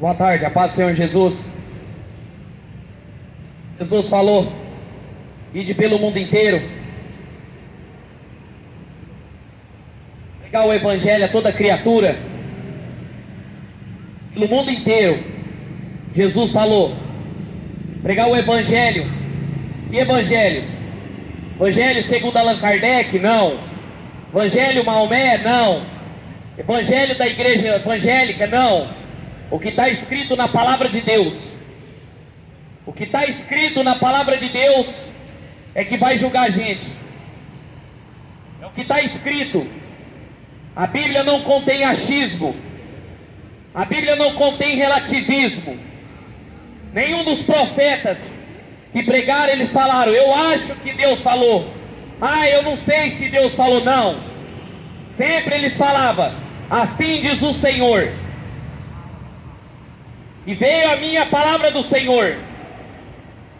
Boa tarde, a paz do Senhor Jesus. Jesus falou: ide pelo mundo inteiro, pregar o evangelho a toda criatura. Pelo mundo inteiro, Jesus falou: pregar o evangelho. Que evangelho? Evangelho segundo Allan Kardec? Não. Evangelho Maomé? Não. Evangelho da igreja evangélica? Não. O que está escrito na palavra de Deus. O que está escrito na palavra de Deus é que vai julgar a gente. É o que está escrito. A Bíblia não contém achismo. A Bíblia não contém relativismo. Nenhum dos profetas que pregaram, eles falaram: eu acho que Deus falou. Ah, eu não sei se Deus falou. Não. Sempre eles falavam: assim diz o Senhor. E veio a minha palavra do Senhor,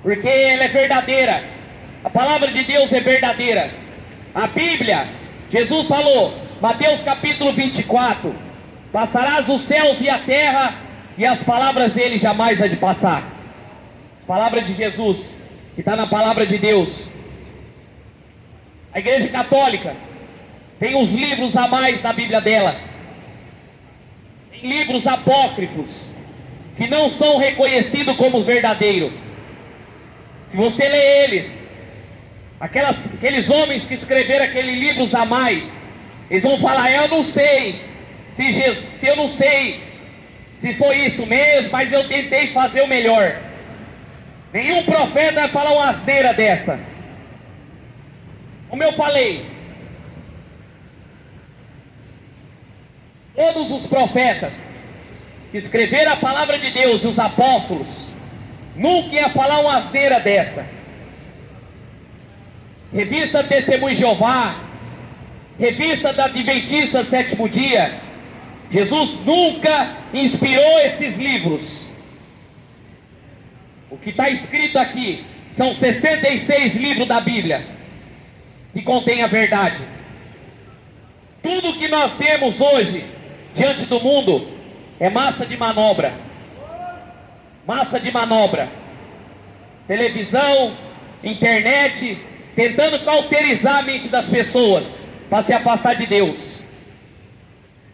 porque ela é verdadeira. A palavra de Deus é verdadeira. A Bíblia, Jesus falou, Mateus capítulo 24: passarás os céus e a terra, e as palavras dele jamais há de passar. As palavras de Jesus, que está na palavra de Deus. A igreja católica tem os livros a mais na Bíblia dela. Tem livros apócrifos que não são reconhecidos como os verdadeiros. Se você lê eles, aqueles homens que escreveram aqueles livros a mais, eles vão falar: eu não sei se eu não sei se foi isso mesmo, mas eu tentei fazer o melhor. Nenhum profeta vai falar uma asneira dessa. Como eu falei, todos os profetas que escreveram a palavra de Deus e os apóstolos nunca ia falar uma asneira dessa. Revista Testemunho de Jeová, revista da Adventista Sétimo Dia, Jesus nunca inspirou esses livros. O que está escrito aqui são 66 livros da Bíblia que contém a verdade. Tudo que nós temos hoje diante do mundo é massa de manobra. Massa de manobra. Televisão, internet, tentando cauterizar a mente das pessoas para se afastar de Deus.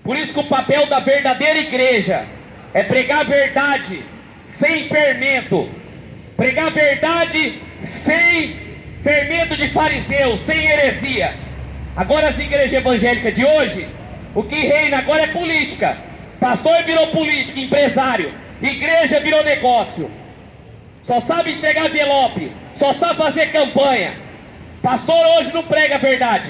Por isso que o papel da verdadeira igreja é pregar a verdade sem fermento. Pregar a verdade sem fermento de fariseus, sem heresia. Agora as igrejas evangélicas de hoje, o que reina agora é política. Pastor virou político, empresário. Igreja virou negócio. Só sabe entregar envelope, só sabe fazer campanha. Pastor hoje não prega a verdade.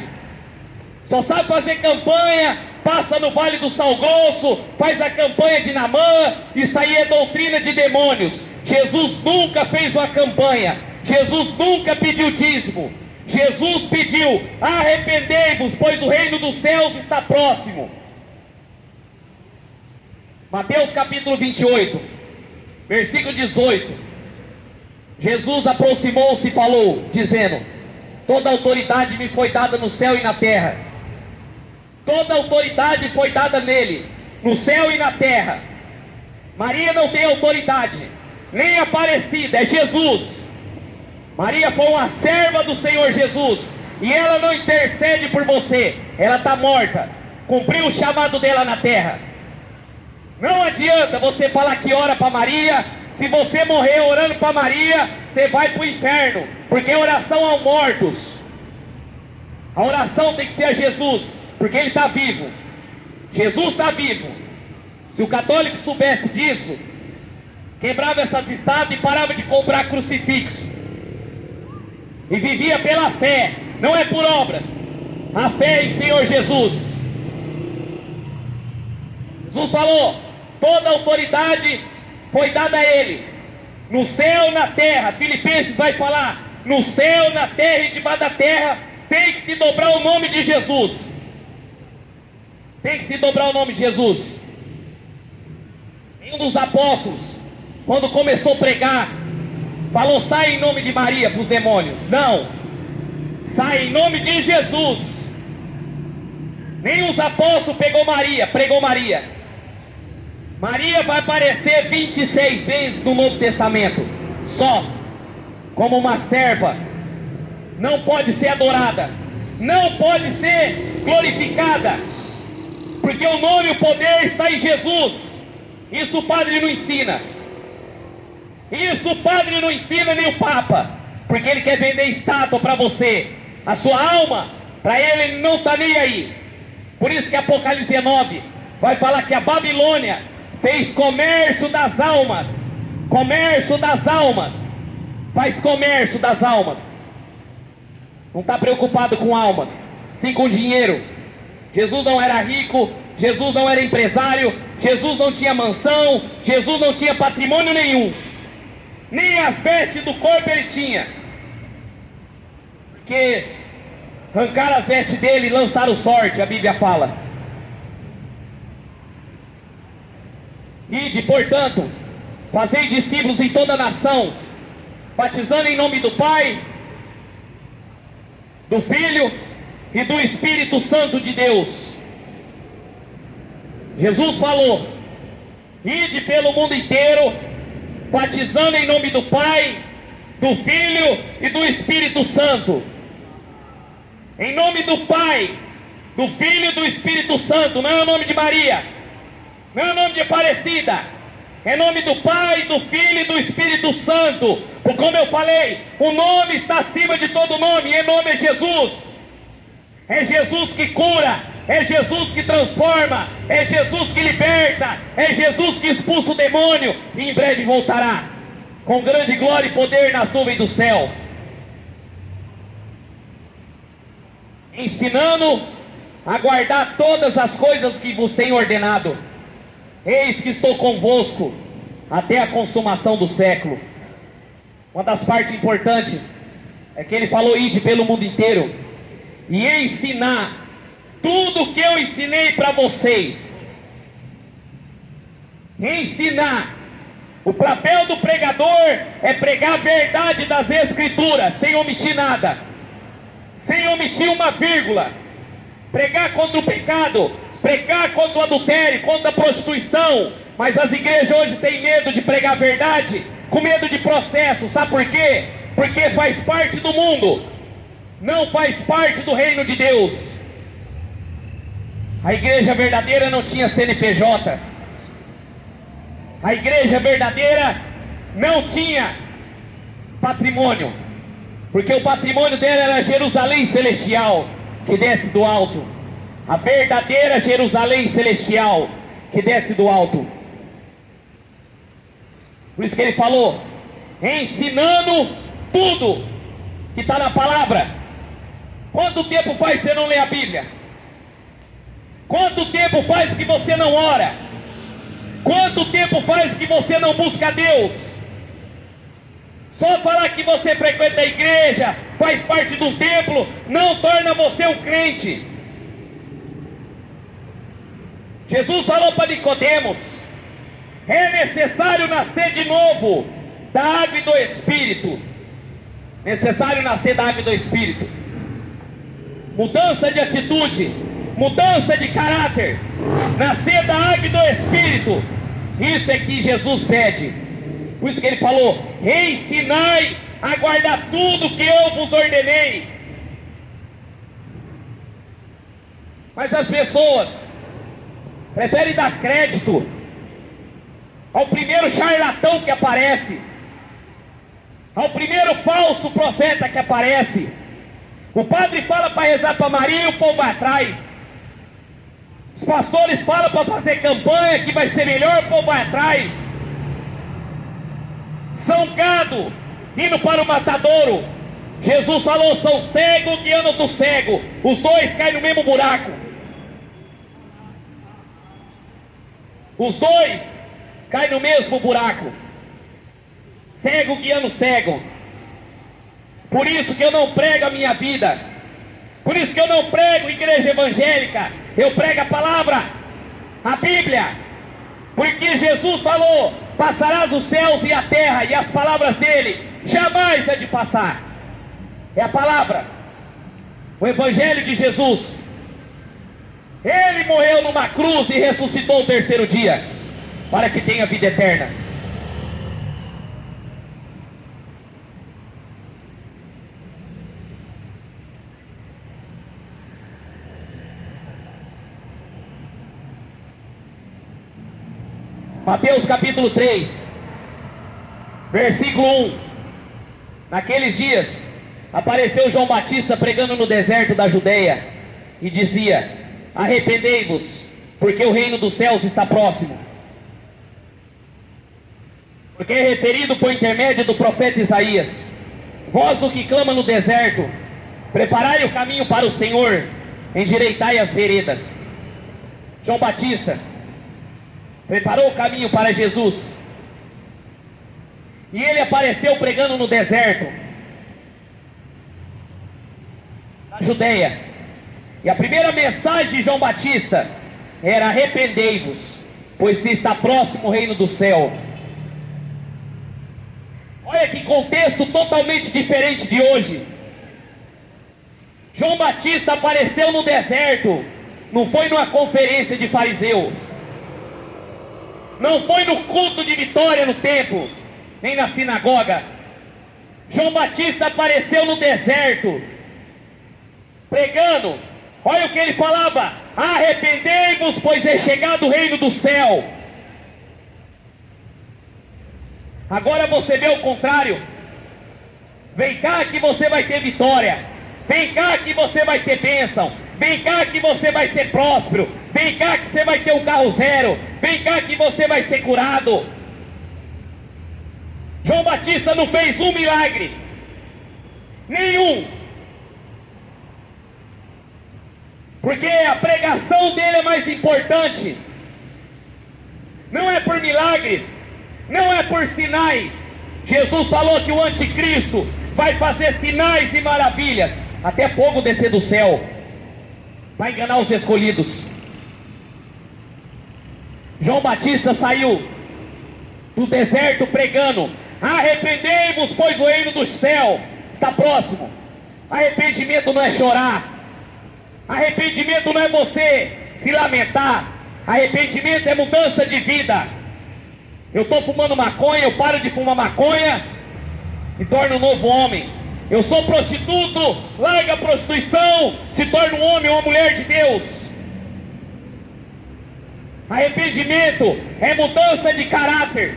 Só sabe fazer campanha, passa no Vale do Sal Grosso, faz a campanha de Naamã. Isso aí é doutrina de demônios. Jesus nunca fez uma campanha. Jesus nunca pediu dízimo. Jesus pediu: arrependei-vos, pois o reino dos céus está próximo. Mateus capítulo 28, versículo 18. Jesus aproximou-se e falou, dizendo: toda autoridade me foi dada no céu e na terra. Toda autoridade foi dada nele, no céu e na terra. Maria não tem autoridade, nem Aparecida, é Jesus. Maria foi uma serva do Senhor Jesus, e ela não intercede por você. Ela está morta, cumpriu o chamado dela na terra. Não adianta você falar que ora para Maria. Se você morrer orando para Maria, você vai para o inferno, porque oração aos mortos. A oração tem que ser a Jesus, porque Ele está vivo. Jesus está vivo. Se o católico soubesse disso, quebrava essas estátuas e parava de comprar crucifixo, e vivia pela fé, não é por obras. A fé em Senhor Jesus. Jesus falou: toda autoridade foi dada a Ele, no céu e na terra. Filipenses vai falar: no céu, na terra e debaixo da terra tem que se dobrar o nome de Jesus. Tem que se dobrar o nome de Jesus. Nenhum dos apóstolos, quando começou a pregar, falou: sai em nome de Maria para os demônios. Não, sai em nome de Jesus. Nem os apóstolos pregou Maria. Maria vai aparecer 26 vezes no Novo Testamento, só como uma serva. Não pode ser adorada, não pode ser glorificada, porque o nome e o poder está em Jesus. Isso o padre não ensina. Isso o padre não ensina, nem o Papa, porque ele quer vender estátua para você. A sua alma, para ele não está nem aí. Por isso que Apocalipse 19 vai falar que a Babilônia fez comércio das almas. Comércio das almas. Faz comércio das almas. Não está preocupado com almas, sim com dinheiro. Jesus não era rico, Jesus não era empresário, Jesus não tinha mansão, Jesus não tinha patrimônio nenhum. Nem as vestes do corpo ele tinha. Porque arrancaram as vestes dele e lançaram sorte, a Bíblia fala. Ide, portanto, fazei discípulos em toda a nação, batizando em nome do Pai, do Filho e do Espírito Santo de Deus. Jesus falou: ide pelo mundo inteiro, batizando em nome do Pai, do Filho e do Espírito Santo. Em nome do Pai, do Filho e do Espírito Santo. Não é o nome de Maria, não é o nome de Aparecida, é nome do Pai, do Filho e do Espírito Santo. Porque, como eu falei, o nome está acima de todo nome, e o nome é Jesus. É Jesus que cura, é Jesus que transforma, é Jesus que liberta, é Jesus que expulsa o demônio, e em breve voltará com grande glória e poder nas nuvens do céu, ensinando a guardar todas as coisas que vos tenho ordenado. Eis que estou convosco até a consumação do século. Uma das partes importantes é que ele falou: ide pelo mundo inteiro e ensinar tudo o que eu ensinei para vocês. Ensinar. O papel do pregador é pregar a verdade das Escrituras, sem omitir nada, sem omitir uma vírgula. Pregar contra o pecado, pregar contra o adultério, contra a prostituição. Mas as igrejas hoje têm medo de pregar a verdade, com medo de processo. Sabe por quê? Porque faz parte do mundo, não faz parte do reino de Deus. A igreja verdadeira não tinha CNPJ. A igreja verdadeira não tinha patrimônio, porque o patrimônio dela era Jerusalém celestial, que desce do alto. A verdadeira Jerusalém celestial, que desce do alto. Por isso que ele falou: ensinando tudo que está na palavra. Quanto tempo faz que você não lê a Bíblia? Quanto tempo faz que você não ora? Quanto tempo faz que você não busca Deus? Só falar que você frequenta a igreja, faz parte do templo, não torna você um crente. Jesus falou para Nicodemos: é necessário nascer de novo da água e do Espírito. Necessário nascer da água e do Espírito. Mudança de atitude, mudança de caráter, nascer da água e do Espírito. Isso é que Jesus pede. Por isso que ele falou: ensinai a guardar tudo que eu vos ordenei. Mas as pessoas preferem dar crédito ao primeiro charlatão que aparece, ao primeiro falso profeta que aparece. O padre fala para rezar para Maria e o povo vai atrás. Os pastores falam para fazer campanha que vai ser melhor, o povo vai atrás. São gado indo para o matadouro. Jesus falou: são cego guiando do cego. Os dois caem no mesmo buraco. Os dois caem no mesmo buraco. Cego guiando cego. Por isso que eu não prego a minha vida. Por isso que eu não prego igreja evangélica. Eu prego a palavra, a Bíblia. Porque Jesus falou: passarás os céus e a terra, e as palavras dele jamais há de passar. É a palavra, o evangelho de Jesus. Ele morreu numa cruz e ressuscitou o terceiro dia. para que tenha vida eterna. Mateus capítulo 3, versículo 1. Naqueles dias apareceu João Batista pregando no deserto da Judeia e dizia: arrependei-vos, porque o reino dos céus está próximo. Porque é referido por intermédio do profeta Isaías: voz do que clama no deserto, preparai o caminho para o Senhor, endireitai as veredas. João Batista preparou o caminho para Jesus, e ele apareceu pregando no deserto da Judeia. E a primeira mensagem de João Batista era: arrependei-vos, pois se está próximo o reino do céu. Olha que contexto totalmente diferente de hoje. João Batista apareceu no deserto, não foi numa conferência de fariseu, não foi no culto de vitória no templo, nem na sinagoga. João Batista apareceu no deserto, pregando. Olha o que ele falava: arrependei-vos, pois é chegado o reino do céu. Agora você vê o contrário. Vem cá que você vai ter vitória. Vem cá que você vai ter bênção. Vem cá que você vai ser próspero. Vem cá que você vai ter um carro zero. Vem cá que você vai ser curado. João Batista não fez um milagre, nenhum, porque a pregação dele é mais importante. Não é por milagres, não é por sinais. Jesus falou que o anticristo vai fazer sinais e maravilhas, até fogo descer do céu, para enganar os escolhidos. João Batista saiu do deserto pregando: arrependei-vos, pois o reino do céu está próximo. Arrependimento não é chorar. Arrependimento não é você se lamentar. Arrependimento é mudança de vida. Eu estou fumando maconha, eu paro de fumar maconha e torno um novo homem. Eu sou prostituto, larga a prostituição, se torna um homem ou uma mulher de Deus. Arrependimento é mudança de caráter.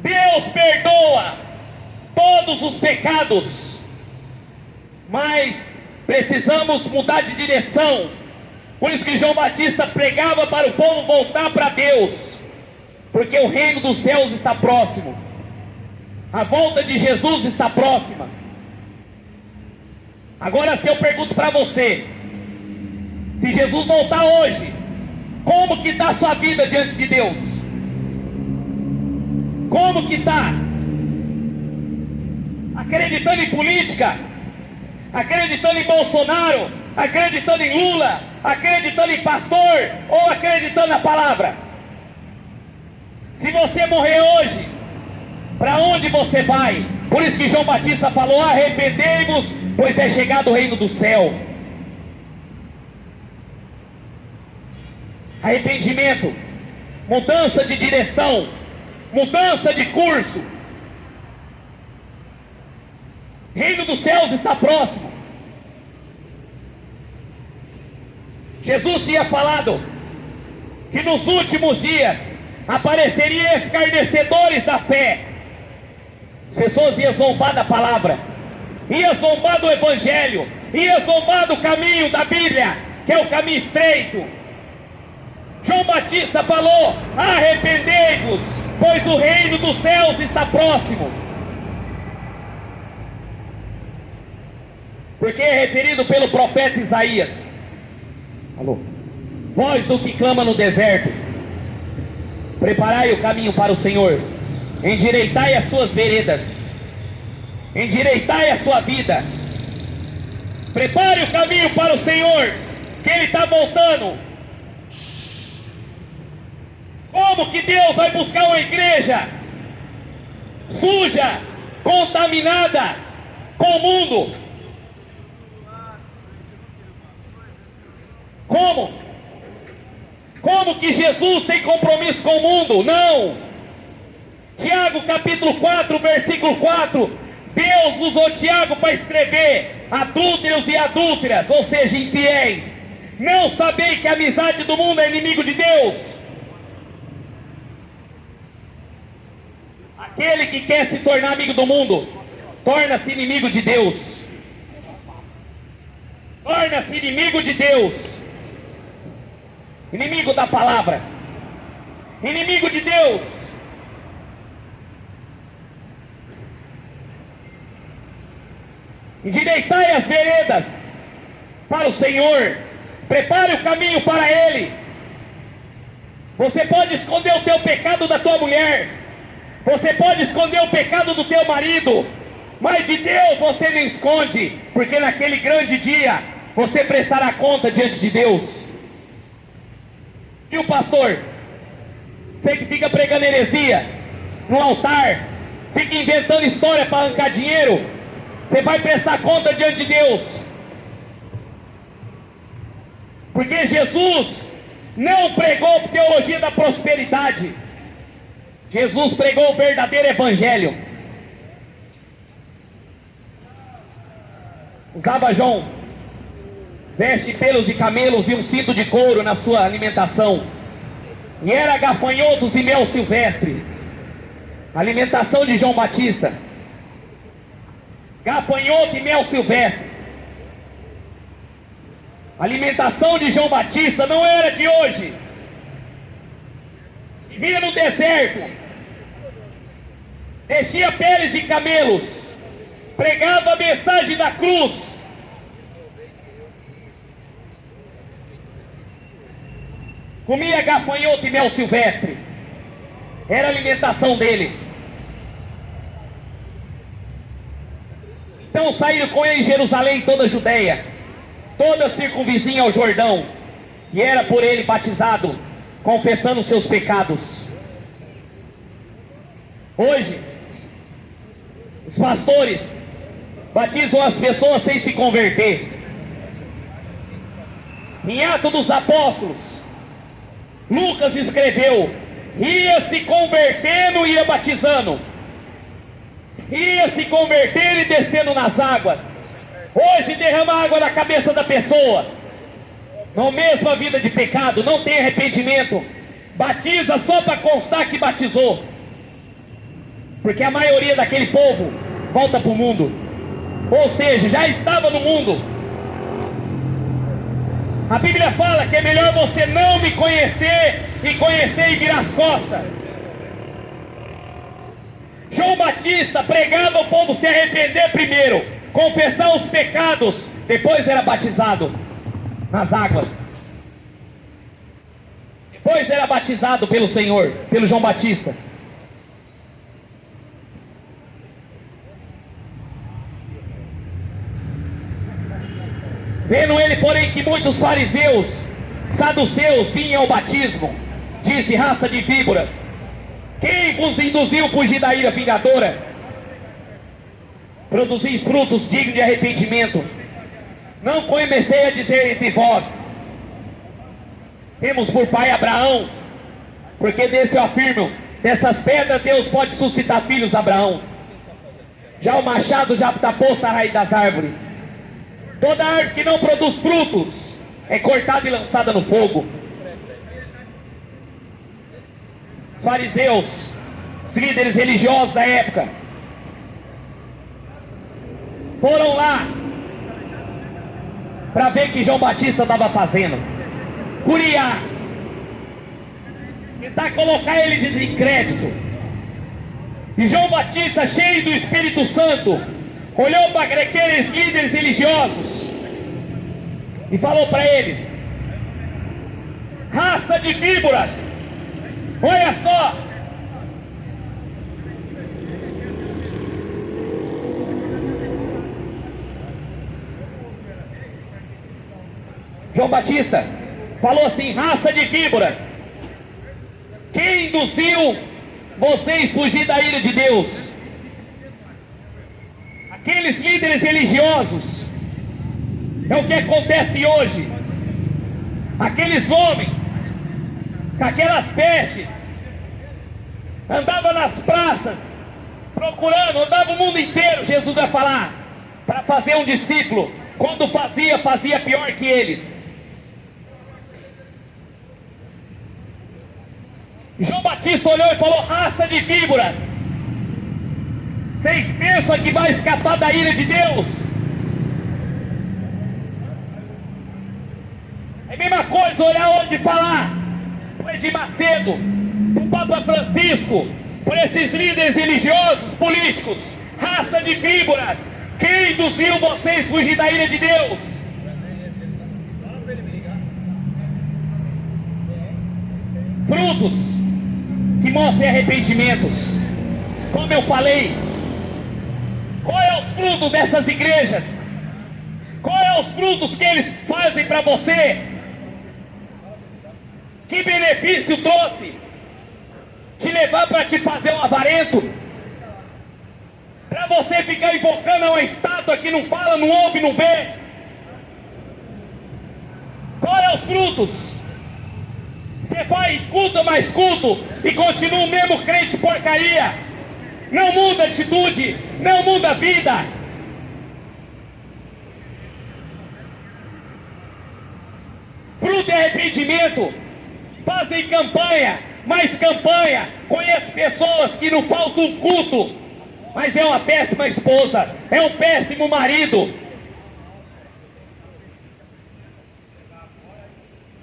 Deus perdoa todos os pecados, mas precisamos mudar de direção. Por isso que João Batista pregava para o povo voltar para Deus, porque o reino dos céus está próximo. A volta de Jesus está próxima. Agora, se eu pergunto para você, se Jesus voltar hoje, como que está a sua vida diante de Deus? Como que está? Acreditando em política? Acreditando em Bolsonaro? Acreditando em Lula? Acreditando em pastor? Ou acreditando na palavra? Se você morrer hoje, para onde você vai? Por isso que João Batista falou: arrependei-vos, pois é chegado o reino do céu. Arrependimento, mudança de direção, mudança de curso. Reino dos céus está próximo. Jesus tinha falado que nos últimos dias apareceriam escarnecedores da fé. As pessoas iam zombar da palavra, iam zombar do evangelho, iam zombar do caminho da Bíblia, que é o caminho estreito. João Batista falou: arrependei-vos, pois o reino dos céus está próximo. Porque é referido pelo profeta Isaías: alô, voz do que clama no deserto, preparai o caminho para o Senhor, endireitai as suas veredas, endireitai a sua vida. Prepare o caminho para o Senhor, que Ele está voltando. Como que Deus vai buscar uma igreja suja, contaminada com o mundo? Como? Como que Jesus tem compromisso com o mundo? Não! Tiago capítulo 4, versículo 4. Deus usou Tiago para escrever: adúlteros e adúlteras, ou seja, infiéis, não sabei que a amizade do mundo é inimigo de Deus? Aquele que quer se tornar amigo do mundo, torna-se inimigo de Deus. Torna-se inimigo de Deus. Inimigo da palavra. Inimigo de Deus. Endireitai as veredas para o Senhor, prepare o caminho para Ele. Você pode esconder o teu pecado da tua mulher, você pode esconder o pecado do teu marido, mas de Deus você não esconde, porque naquele grande dia você prestará conta diante de Deus. E o pastor, você que fica pregando heresia no altar, fica inventando história para arrancar dinheiro, você vai prestar conta diante de Deus. Porque Jesus não pregou teologia da prosperidade. Jesus pregou o verdadeiro evangelho. Usava João veste pelos de camelos e um cinto de couro na sua alimentação, e era gafanhotos e mel silvestre. Alimentação de João Batista: gafanhoto e mel silvestre. A alimentação de João Batista não era de hoje. Vivia no deserto, vestia peles de camelos, pregava a mensagem da cruz. Comia gafanhoto e mel silvestre. Era a alimentação dele. Então saíram com ele em Jerusalém, toda a Judeia, toda circunvizinha ao Jordão, e era por ele batizado, confessando os seus pecados. Hoje, os pastores batizam as pessoas sem se converter. Em Atos dos Apóstolos, Lucas escreveu: ia se convertendo e ia batizando, ia se convertendo e descendo nas águas. Hoje derrama água na cabeça da pessoa, na mesma vida de pecado, não tem arrependimento, batiza só para constar que batizou, porque a maioria daquele povo volta para o mundo, ou seja, já estava no mundo. A Bíblia fala que é melhor você não me conhecer e conhecer e virar as costas. João Batista pregava o povo se arrepender primeiro, confessar os pecados, depois era batizado nas águas. Depois era batizado pelo Senhor, pelo João Batista. Vendo ele, porém, que muitos fariseus, saduceus vinham ao batismo, disse: raça de víboras, quem vos induziu a fugir da ira vingadora? Produzis frutos dignos de arrependimento. Não comecei a dizer entre vós: temos por pai Abraão, porque desse eu afirmo, dessas pedras Deus pode suscitar filhos a Abraão. Já o machado já está posto à raiz das árvores. Toda árvore que não produz frutos é cortada e lançada no fogo. Os fariseus, os líderes religiosos da época, foram lá para ver o que João Batista estava fazendo, curiar, tentar colocar ele de descrédito. E João Batista, cheio do Espírito Santo, olhou para aqueles líderes religiosos e falou para eles: raça de víboras, olha só, João Batista falou assim: raça de víboras, quem induziu vocês a fugir da ira de Deus? Aqueles líderes religiosos. É o que acontece hoje. Aqueles homens com aquelas vestes, andava nas praças, procurando, andava o mundo inteiro, Jesus vai falar, para fazer um discípulo. Quando fazia pior que eles. João Batista olhou e falou: raça de víboras, vocês pensam que vai escapar da ira de Deus? É a mesma coisa olhar hoje e falar por Edir Macedo, por Papa Francisco, por esses líderes religiosos, políticos, raça de víboras. Quem induziu vocês a fugir da ira de Deus? Frutos que mostrem arrependimentos. Como eu falei, qual é os frutos dessas igrejas? Qual é os frutos que eles fazem para você? Que benefício trouxe? Te levar para te fazer um avarento? Para você ficar invocando uma estátua que não fala, não ouve, não vê? Qual é os frutos? Você vai culto mais culto e continua o mesmo crente porcaria. Não muda atitude, não muda vida. Fruto é arrependimento. Fazem campanha, mais campanha. Conheço pessoas que não faltam um culto, mas é uma péssima esposa, é um péssimo marido.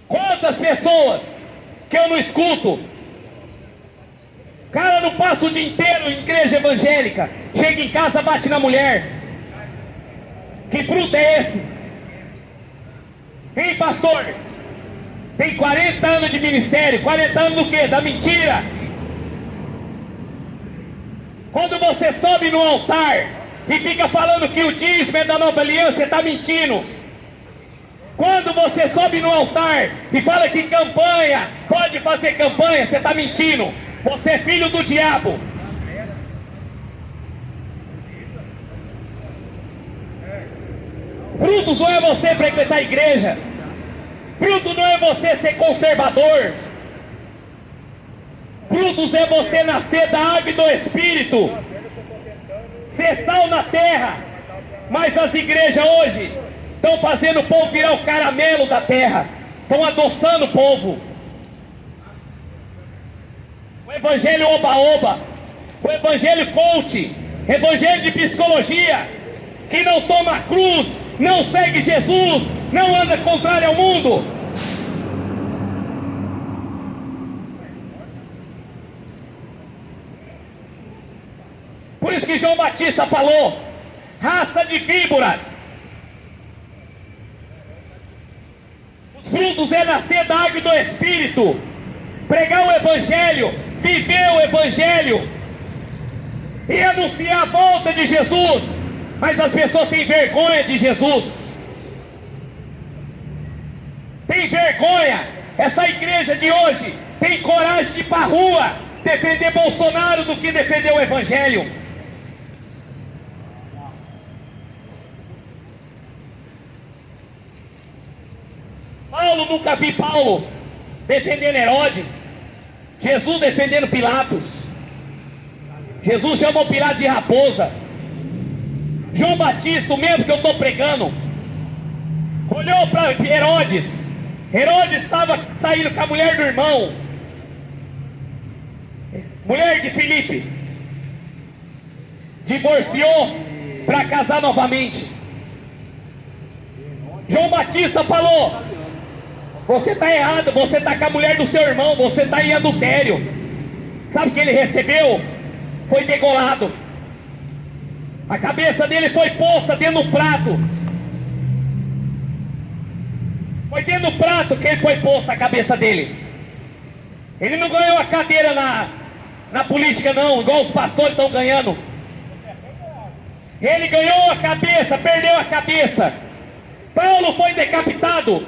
Quantas pessoas que eu não escuto? O cara não passa o dia inteiro em igreja evangélica, chega em casa, bate na mulher. Que fruto é esse? Hein, pastor? Tem 40 anos de ministério. 40 anos do quê? Da mentira. Quando você sobe no altar e fica falando que o dízimo é da nova aliança, você está mentindo. Quando você sobe no altar e fala que campanha, pode fazer campanha, você está mentindo. Você é filho do diabo. Frutos não é você frequentar a igreja. Fruto não é você ser conservador. Frutos é você nascer da água e do Espírito, ser sal na terra. Mas as igrejas hoje estão fazendo o povo virar o caramelo da terra, estão adoçando o povo. O evangelho oba-oba, o evangelho coach, evangelho de psicologia, que não toma a cruz, não segue Jesus, não anda contrário ao mundo. Por isso que João Batista falou: raça de víboras. Os frutos é nascer da água e do Espírito, pregar o Evangelho, viver o Evangelho e anunciar a volta de Jesus. Mas as pessoas têm vergonha de Jesus, tem vergonha. Essa igreja de hoje tem coragem de ir para a rua defender Bolsonaro do que defender o Evangelho. Paulo, nunca vi Paulo defendendo Herodes, Jesus defendendo Pilatos. Jesus chamou Pilatos de raposa. João Batista, o mesmo que eu estou pregando, olhou para Herodes. Herodes estava saindo com a mulher do irmão, mulher de Filipe, divorciou para casar novamente. João Batista falou: você está errado, você está com a mulher do seu irmão, você está em adultério. Sabe o que ele recebeu? Foi degolado. A cabeça dele foi posta dentro do prato. Foi dentro do prato que ele foi posto a cabeça dele. Ele não ganhou a cadeira na política não, igual os pastores estão ganhando. Ele ganhou a cabeça, perdeu a cabeça. Paulo foi decapitado.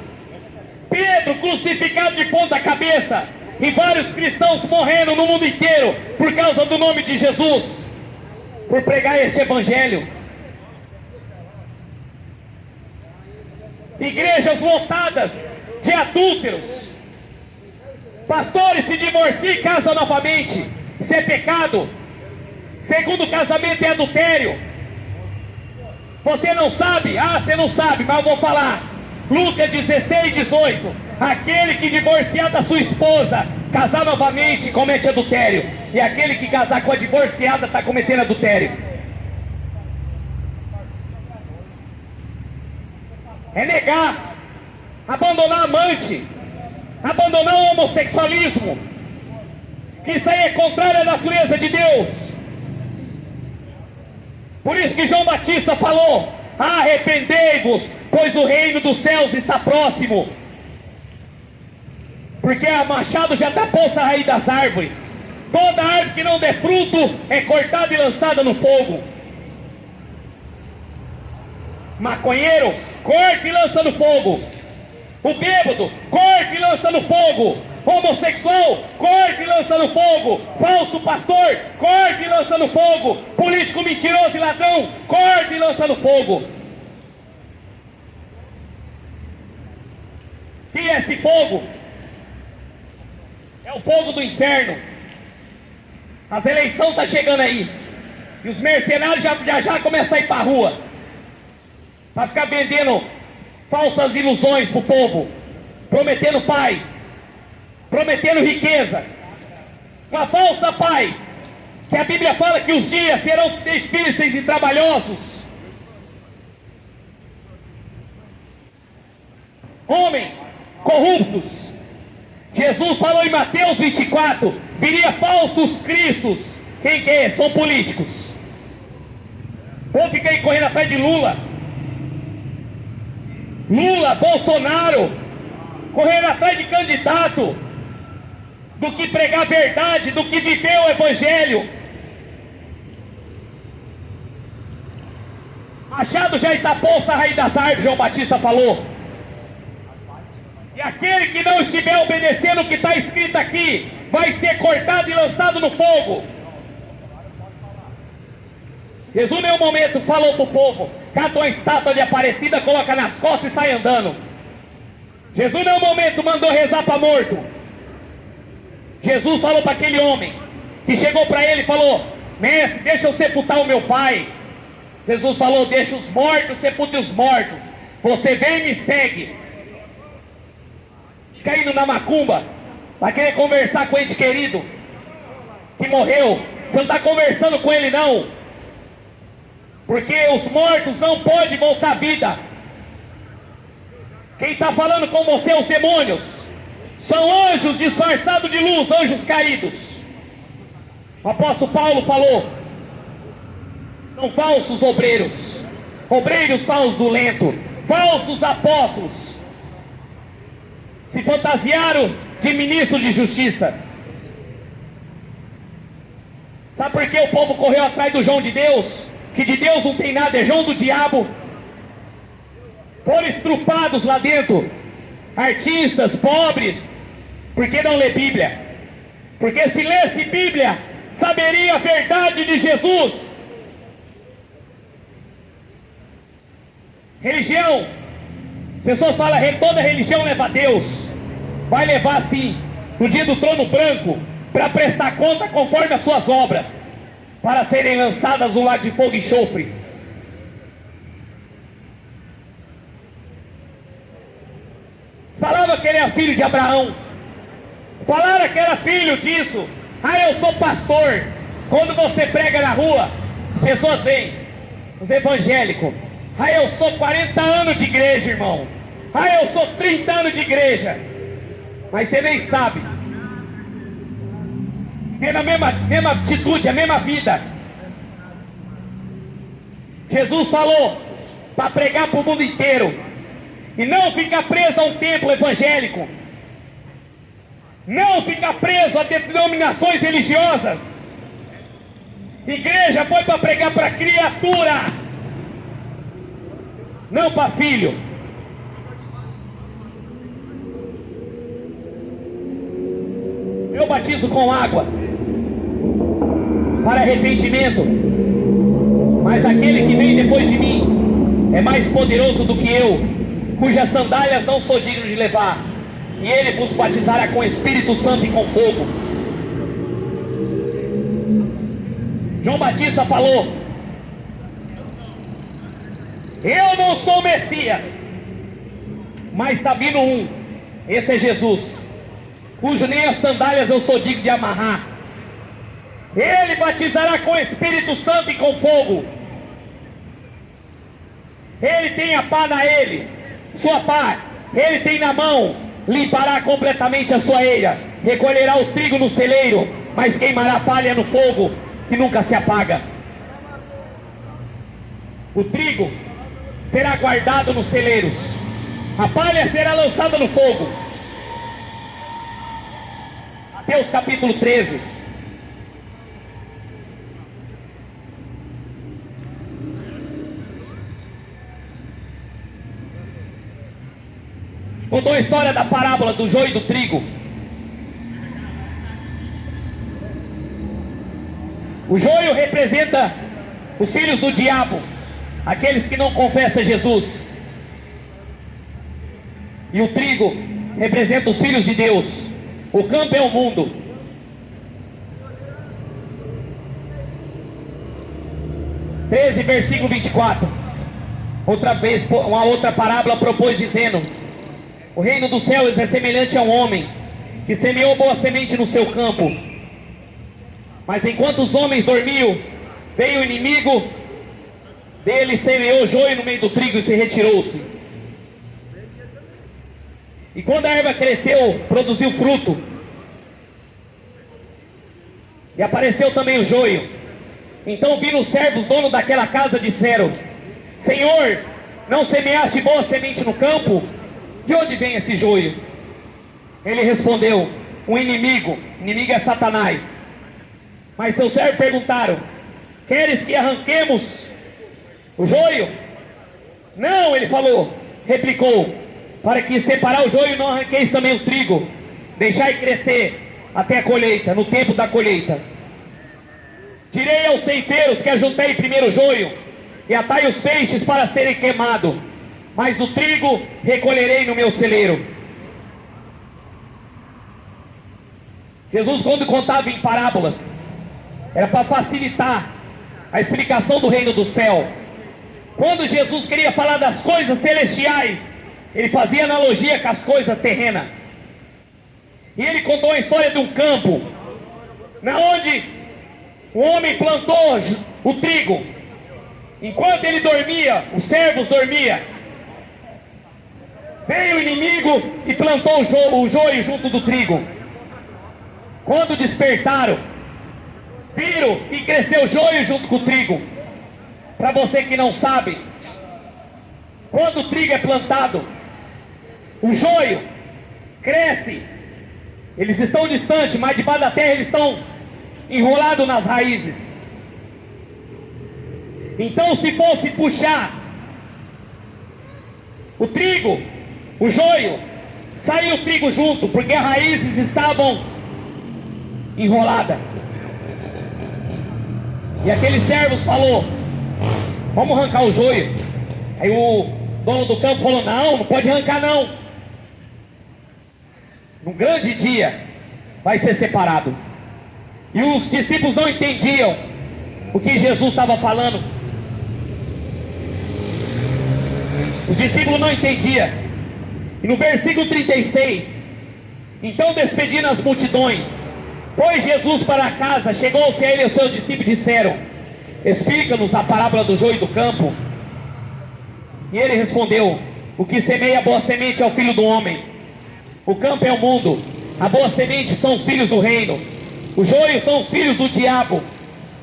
Pedro crucificado de ponta cabeça. E vários cristãos morrendo no mundo inteiro por causa do nome de Jesus, por pregar esse evangelho. Igrejas lotadas de adúlteros, Pastores, se divorcia e casa novamente. Isso é pecado. Segundo casamento é adultério. Você não sabe? Ah, você não sabe, mas eu vou falar. Lucas 16:18. Aquele que divorciar da sua esposa, casar novamente, comete adultério. E aquele que casar com a divorciada está cometendo adultério. É negar, abandonar a amante, abandonar o homossexualismo. Isso aí é contrário à natureza de Deus. Por isso que João Batista falou: arrependei-vos, pois o reino dos céus está próximo. Porque a machado já está posta à raiz das árvores. Toda árvore que não der fruto é cortada e lançada no fogo. Maconheiro, corta e lança no fogo. O bêbado, corta e lança no fogo. Homossexual, corta e lança no fogo. Falso pastor, corta e lança no fogo. Político mentiroso e ladrão, corta e lança no fogo. O que é esse fogo? É o fogo do inferno. As eleições estão chegando aí. E os mercenários já começam a ir para a rua. Para ficar vendendo falsas ilusões para o povo. Prometendo paz. Prometendo riqueza. Uma falsa paz. Que a Bíblia fala que os dias serão difíceis e trabalhosos. Homens corruptos. Jesus falou em Mateus 24, viria falsos cristos. Quem que é? São políticos. Ou fica aí correndo atrás de Lula, Bolsonaro, correndo atrás de candidato, do que pregar a verdade, do que viver o evangelho. Machado já está posto à raiz das árvores, João Batista falou. E aquele que não estiver obedecendo o que está escrito aqui, vai ser cortado e lançado no fogo. Jesus, em nenhum momento, falou para o povo: cata uma estátua de Aparecida, coloca nas costas e sai andando. Jesus, em nenhum momento, mandou rezar para morto. Jesus falou para aquele homem que chegou para ele e falou: mestre, deixa eu sepultar o meu pai. Jesus falou: deixa os mortos, sepulte os mortos. Você vem e me segue. Fica indo na macumba para querer conversar com o ente querido que morreu. Você não está conversando com ele, não. Porque os mortos não podem voltar à vida. Quem está falando com você, os demônios, são anjos disfarçados de luz, anjos caídos. O apóstolo Paulo falou: são falsos obreiros, obreiros fraudulentos, falsos apóstolos. Se fantasiaram de ministro de justiça. Sabe por que o povo correu atrás do João de Deus? Que de Deus não tem nada, é João do diabo. Foram estrupados lá dentro. Artistas, pobres. Por que não lê Bíblia? Porque se lesse Bíblia, saberia a verdade de Jesus. Religião. As pessoas falam: toda religião leva a Deus. Vai levar sim, no dia do trono branco, para prestar conta conforme as suas obras, para serem lançadas no lago de fogo e enxofre. Falava que ele era filho de Abraão. Falaram que era filho disso. Ah, eu sou pastor. Quando você prega na rua, as pessoas vêm, os evangélicos: ah, eu sou 40 anos de igreja, irmão. Ah, eu sou 30 anos de igreja. Mas você nem sabe. Tem a mesma atitude, a mesma vida. Jesus falou para pregar para o mundo inteiro. E não ficar preso a um templo evangélico. Não ficar preso a denominações religiosas. Igreja foi para pregar para criatura, não para filho. Eu batizo com água para arrependimento, mas aquele que vem depois de mim é mais poderoso do que eu, cujas sandálias não sou digno de levar. e ele vos batizará com Espírito Santo e com fogo. João Batista falou: eu não sou o Messias, mas está vindo um, esse é Jesus, cujo nem as sandálias eu sou digno de amarrar. Ele batizará com Espírito Santo e com fogo. Ele tem a pá na ele, sua pá, ele tem na mão, limpará completamente a sua eira, recolherá o trigo no celeiro, mas queimará a palha no fogo, que nunca se apaga. O trigo será guardado nos celeiros, a palha será lançada no fogo. Mateus capítulo 13. Contou a história da parábola do joio e do trigo. O joio representa os filhos do diabo, aqueles que não confessam Jesus. E o trigo representa os filhos de Deus. O campo é o mundo. Versículo 24. Outra vez, uma outra parábola propôs dizendo: o reino dos céus é semelhante a um homem que semeou boa semente no seu campo. Mas enquanto os homens dormiam, veio o inimigo dele, semeou joio no meio do trigo e se retirou-se. E quando a erva cresceu, produziu fruto, e apareceu também o joio. Então viram os servos, dono daquela casa, disseram: Senhor, não semeaste boa semente no campo? De onde vem esse joio? Ele respondeu: um inimigo é Satanás. Mas seus servos perguntaram: queres que arranquemos o joio? Não, ele falou, replicou: para que separar o joio não arranqueis também o trigo. Deixai crescer até a colheita, no tempo da colheita. Direi aos ceifeiros que ajuntei primeiro o joio, e atai os feixes para serem queimados, mas o trigo recolherei no meu celeiro. Jesus, quando contava em parábolas, era para facilitar a explicação do reino do céu. Quando Jesus queria falar das coisas celestiais, ele fazia analogia com as coisas terrenas. E ele contou a história de um campo, na onde o homem plantou o trigo. Enquanto ele dormia, os servos dormiam, veio o inimigo e plantou o joio junto do trigo. Quando despertaram, viram que cresceu o joio junto com o trigo. Para você que não sabe, quando o trigo é plantado, o joio cresce. Eles estão distantes, mas debaixo da terra eles estão enrolados nas raízes. Então, se fosse puxar o trigo, o joio, saiu o trigo junto, porque as raízes estavam enroladas. E aqueles servos falou: vamos arrancar o joio. Aí o dono do campo falou: não pode arrancar não. Num grande dia vai ser separado. E os discípulos não entendiam o que Jesus estava falando. Os discípulos não entendiam. E no versículo 36, então despedindo as multidões, foi Jesus para casa, chegou-se a ele e os seus discípulos disseram: explica-nos a parábola do joio e do campo. E ele respondeu: o que semeia a boa semente é o filho do homem. O campo é o mundo. A boa semente são os filhos do reino. O joio são os filhos do diabo.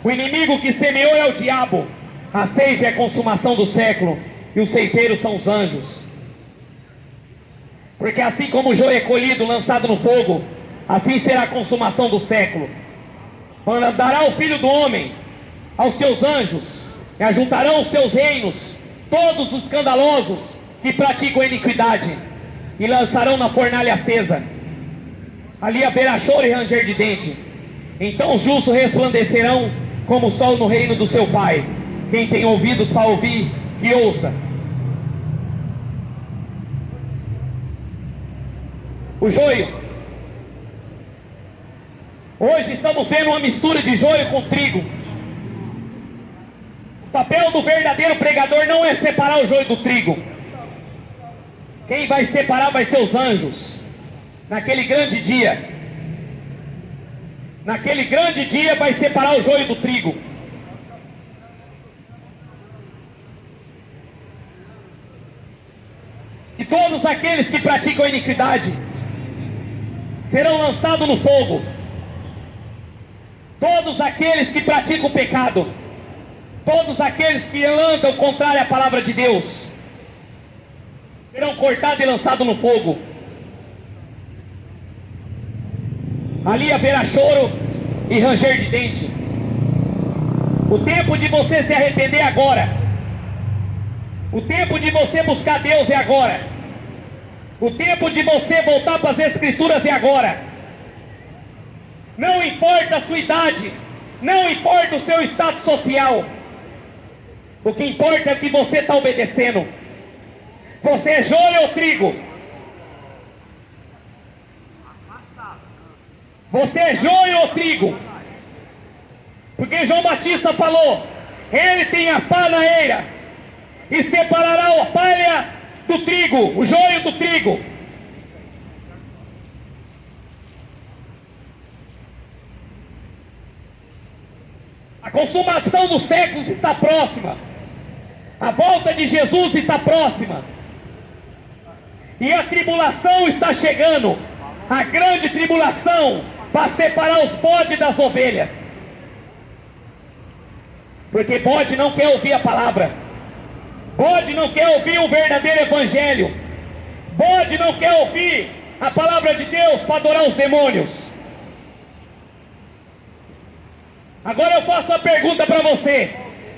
O inimigo que semeou é o diabo. A ceifa é a consumação do século, e os ceifeiros são os anjos. Porque assim como o joio é colhido, lançado no fogo, assim será a consumação do século. Mandará o Filho do Homem aos seus anjos, e ajuntarão os seus reinos todos os escandalosos que praticam a iniquidade, e lançarão na fornalha acesa. Ali haverá choro e ranger de dente. Então os justos resplandecerão como o sol no reino do seu Pai. Quem tem ouvidos para ouvir, que ouça. o joio. Hoje estamos vendo uma mistura de joio com trigo. O papel do verdadeiro pregador não é separar o joio do trigo. Quem vai separar vai ser os anjos. Naquele grande dia. Naquele grande dia vai separar o joio do trigo. E todos aqueles que praticam a iniquidade serão lançados no fogo. Todos aqueles que praticam o pecado, todos aqueles que andam contrário à palavra de Deus, serão cortados e lançados no fogo. Ali haverá choro e ranger de dentes. O tempo de você se arrepender é agora. O tempo de você buscar Deus é agora. O tempo de você voltar para as Escrituras é agora. Não importa a sua idade, não importa o seu status social. O que importa é que você está obedecendo. Você é joio ou trigo? Você é joio ou trigo? Porque João Batista falou: ele tem a pá na eira e separará a palha do trigo, o joio do trigo. A consumação dos séculos está próxima. A volta de Jesus está próxima. E a tribulação está chegando. A grande tribulação para separar os bodes das ovelhas. Porque bode não quer ouvir a palavra. Bode não quer ouvir o verdadeiro evangelho. Bode não quer ouvir a palavra de Deus para adorar os demônios. Agora eu faço uma pergunta para você.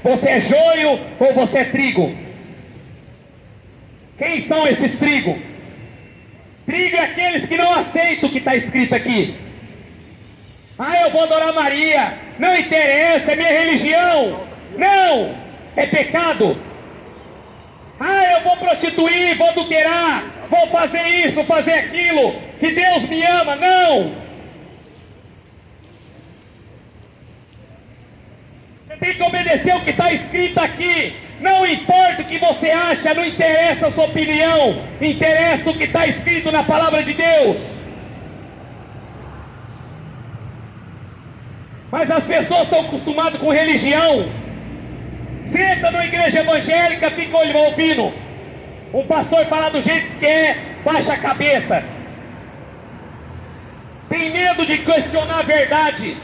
Você é joio ou você é trigo? Quem são esses trigo? Trigo é aqueles que não aceitam o que está escrito aqui. Ah, eu vou adorar Maria. Não interessa, é minha religião. Não, é pecado. Ah, eu vou prostituir, vou adulterar, vou fazer isso, fazer aquilo, que Deus me ama. Não. Você tem que obedecer o que está escrito aqui. Não importa o que você acha, não interessa a sua opinião, interessa o que está escrito na palavra de Deus. Mas as pessoas estão acostumadas com religião. Senta numa igreja evangélica, fica ouvindo um pastor falar do jeito que quer, baixa a cabeça. Tem medo de questionar a verdade.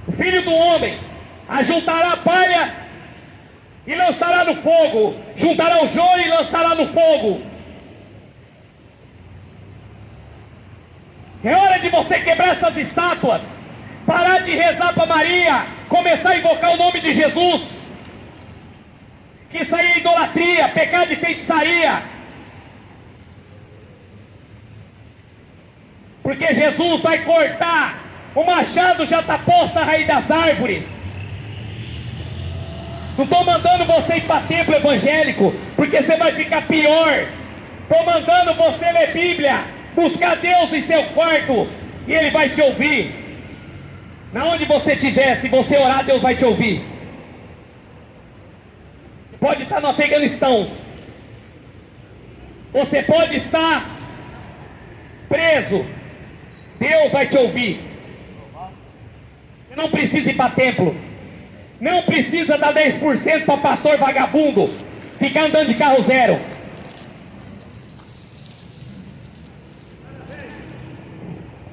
O Filho do Homem ajuntará a palha e lançará no fogo. Juntará o joio e lançará no fogo. É hora de você quebrar essas estátuas, parar de rezar para Maria, começar a invocar o nome de Jesus. Que isso aí é idolatria, pecado de feitiçaria. Porque Jesus vai cortar, o machado já está posto na raiz das árvores. Não estou mandando você ir para templo evangélico, porque você vai ficar pior. Estou mandando você ler Bíblia. Buscar Deus em seu quarto e Ele vai te ouvir. Na onde você estiver, se você orar, Deus vai te ouvir. Você pode estar no Afeganistão. Você pode estar preso. Deus vai te ouvir. Você não precisa ir para templo. Não precisa dar 10% para pastor vagabundo ficar andando de carro zero.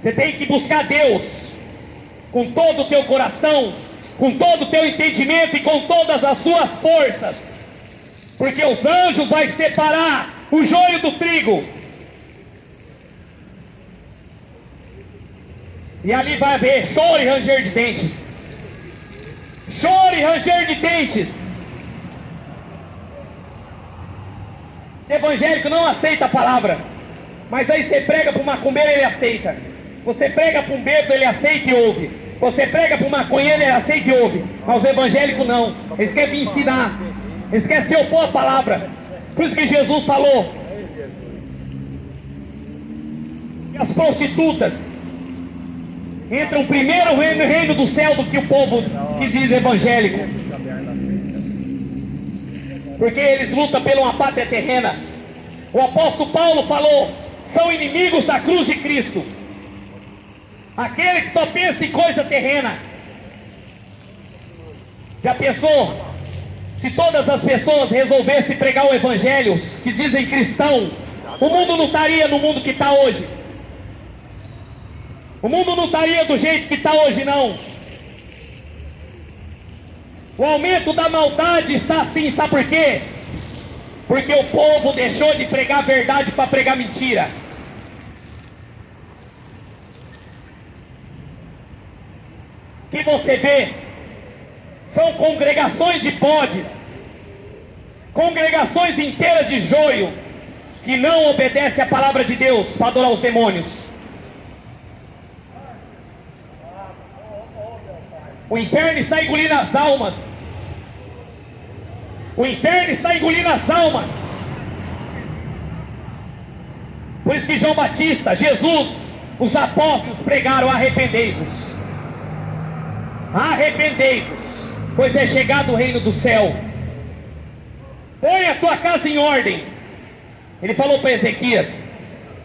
Você tem que buscar Deus com todo o teu coração, com todo o teu entendimento e com todas as suas forças, porque os anjos vão separar o joio do trigo, e ali vai haver choro e ranger de dentes. Choro e ranger de dentes. O evangélico não aceita a palavra, mas aí você prega para o macumbeiro, ele aceita. Você prega para um bêbado, ele aceita e ouve. Você prega para um maconheiro, ele aceita e ouve. Mas os evangélicos não. Eles querem me ensinar. Eles querem se opor à palavra. Por isso que Jesus falou que as prostitutas entram primeiro no reino do céu do que o povo que diz evangélico. Porque eles lutam por uma pátria terrena. O apóstolo Paulo falou: são inimigos da cruz de Cristo. Aquele que só pensa em coisa terrena. Já pensou? Se todas as pessoas resolvessem pregar o evangelho, que dizem cristão, o mundo não estaria no mundo que está hoje. O mundo não estaria do jeito que está hoje, não. O aumento da maldade está assim, sabe por quê? Porque o povo deixou de pregar a verdade para pregar mentira. O que você vê são congregações de bodes, congregações inteiras de joio, que não obedecem à palavra de Deus para adorar os demônios. O inferno está engolindo as almas. O inferno está engolindo as almas. Por isso que João Batista, Jesus, os apóstolos pregaram: arrependei-vos. Arrependei-vos, pois é chegado o reino do céu. Põe a tua casa em ordem. Ele falou para Ezequias: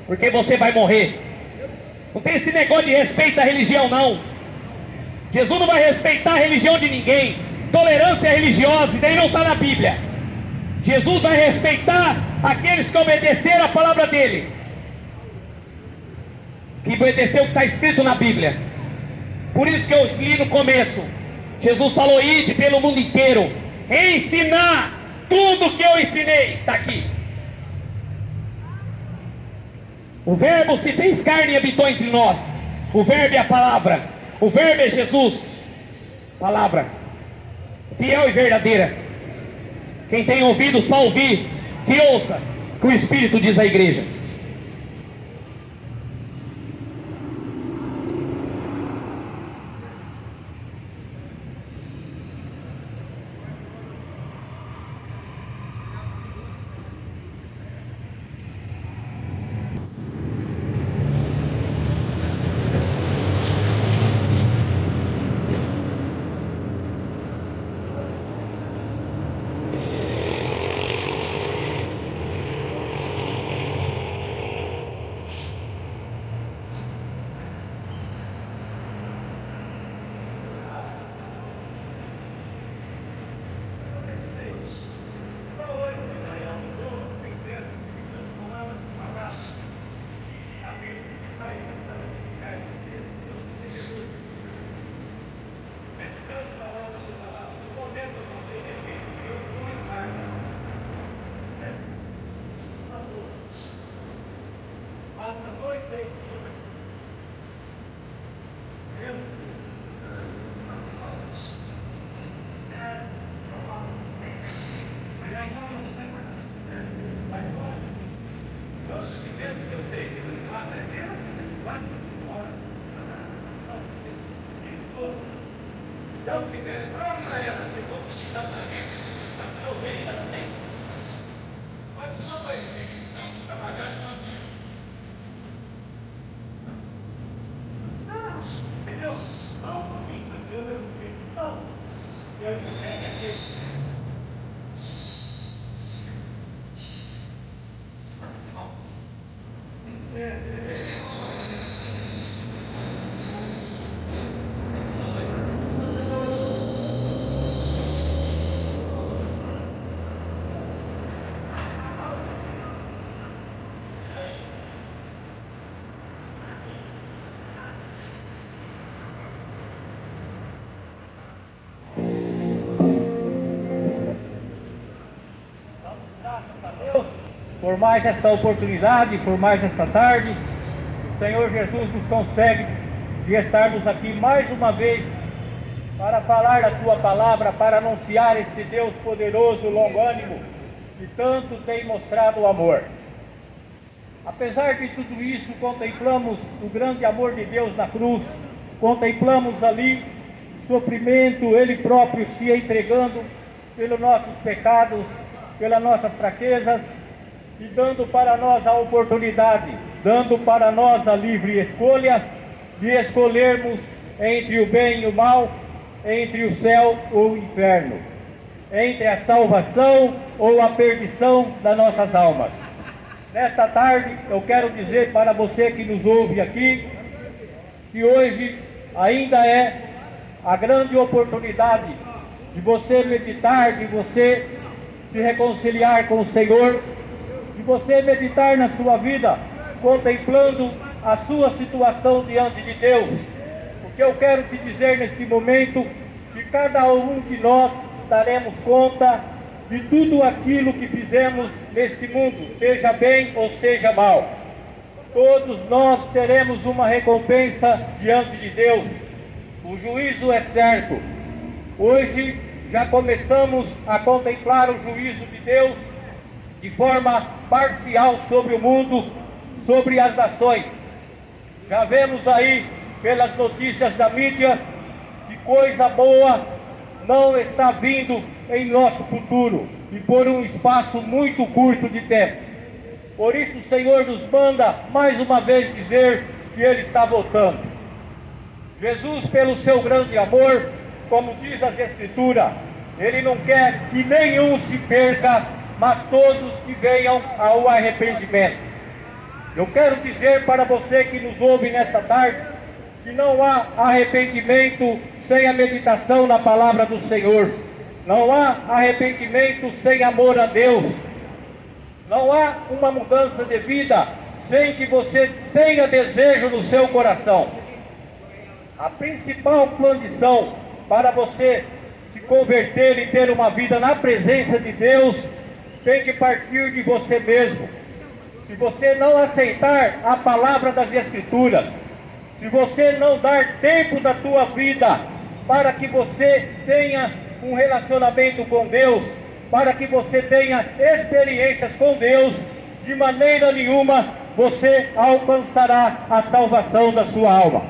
porque você vai morrer. Não tem esse negócio de respeito à religião, não. Jesus não vai respeitar a religião de ninguém. Tolerância religiosa, e daí não está na Bíblia. Jesus vai respeitar aqueles que obedeceram a palavra dele, que obedeceu o que está escrito na Bíblia. Por isso que eu li no começo, Jesus falou: ide pelo mundo inteiro, ensinar tudo que eu ensinei. Está aqui. O verbo se fez carne e habitou entre nós. O verbo é a palavra. O verbo é Jesus. Palavra fiel e verdadeira. Quem tem ouvidos para ouvir, que ouça o que o Espírito diz à igreja. Por mais esta oportunidade, por mais esta tarde, o Senhor Jesus nos concede de estarmos aqui mais uma vez para falar da Sua palavra, para anunciar esse Deus poderoso, longânimo, que tanto tem mostrado o amor. Apesar de tudo isso, contemplamos o grande amor de Deus na cruz, contemplamos ali o sofrimento, Ele próprio se entregando, pelos nossos pecados, pelas nossas fraquezas, e dando para nós a oportunidade, dando para nós a livre escolha de escolhermos entre o bem e o mal, entre o céu ou o inferno, entre a salvação ou a perdição das nossas almas. Nesta tarde eu quero dizer para você que nos ouve aqui, que hoje ainda é a grande oportunidade de você meditar, de você se reconciliar com o Senhor, de você meditar na sua vida, contemplando a sua situação diante de Deus. Porque eu quero te dizer neste momento que cada um de nós daremos conta de tudo aquilo que fizemos neste mundo, seja bem ou seja mal. Todos nós teremos uma recompensa diante de Deus. O juízo é certo. Hoje já começamos a contemplar o juízo de Deus de forma parcial sobre o mundo, sobre as nações. Já vemos aí pelas notícias da mídia que coisa boa não está vindo em nosso futuro e por um espaço muito curto de tempo. Por isso o Senhor nos manda mais uma vez dizer que Ele está voltando. Jesus, pelo seu grande amor, como diz as Escrituras, Ele não quer que nenhum se perca, mas todos que venham ao arrependimento. Eu quero dizer para você que nos ouve nesta tarde, que não há arrependimento sem a meditação na palavra do Senhor. Não há arrependimento sem amor a Deus. Não há uma mudança de vida sem que você tenha desejo no seu coração. A principal condição para você se converter e ter uma vida na presença de Deus tem que partir de você mesmo. Se você não aceitar a palavra das Escrituras, se você não dar tempo da tua vida para que você tenha um relacionamento com Deus, para que você tenha experiências com Deus, de maneira nenhuma você alcançará a salvação da sua alma.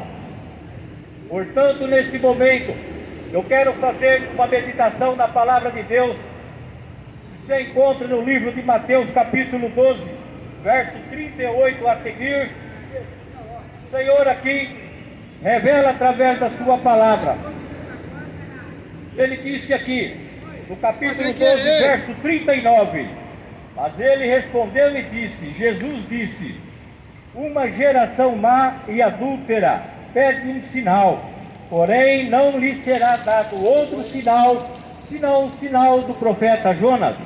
Portanto, neste momento, eu quero fazer uma meditação na palavra de Deus, que se encontra no livro de Mateus, capítulo 12, verso 38 a seguir. O Senhor aqui revela através da sua palavra. Ele disse aqui, no capítulo 12, verso 39, mas ele respondeu e disse, Jesus disse, uma geração má e adúltera pede um sinal, porém não lhe será dado outro sinal, senão o sinal do profeta Jonas.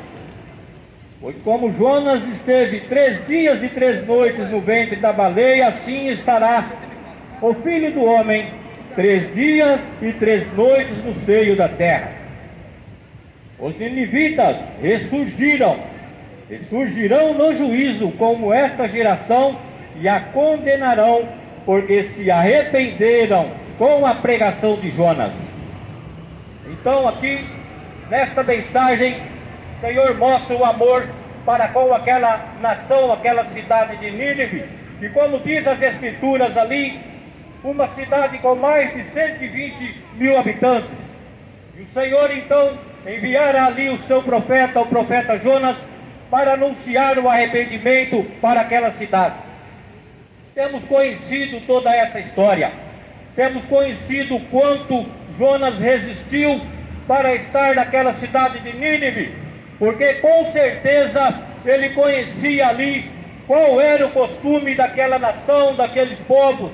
Pois como Jonas esteve 3 dias e 3 noites no ventre da baleia, assim estará o Filho do Homem 3 dias e 3 noites no seio da terra. Os ninivitas ressurgirão no juízo como esta geração e a condenarão, porque se arrependeram com a pregação de Jonas. Então aqui, nesta mensagem, o Senhor mostra o amor para com aquela nação, aquela cidade de Nínive, que como diz as Escrituras ali, uma cidade com mais de 120 mil habitantes. E o Senhor então enviará ali o seu profeta, o profeta Jonas, para anunciar o arrependimento para aquela cidade. Temos conhecido toda essa história, temos conhecido quanto Jonas resistiu para estar naquela cidade de Nínive, porque com certeza ele conhecia ali qual era o costume daquela nação, daqueles povos,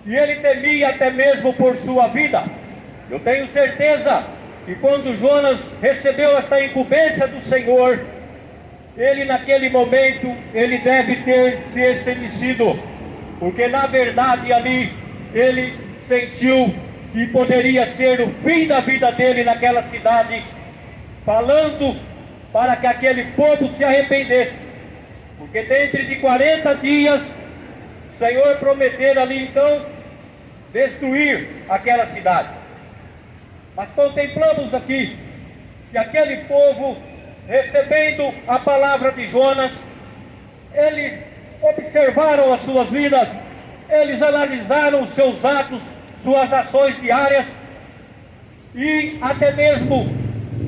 e ele temia até mesmo por sua vida. Eu tenho certeza que quando Jonas recebeu essa incumbência do Senhor, ele naquele momento, ele deve ter se estremecido, porque na verdade ali, ele sentiu que poderia ser o fim da vida dele naquela cidade, falando para que aquele povo se arrependesse, porque dentro de 40 dias, o Senhor prometera ali então, destruir aquela cidade. Mas contemplamos aqui, que aquele povo, recebendo a palavra de Jonas, eles observaram as suas vidas, eles analisaram os seus atos, suas ações diárias, e até mesmo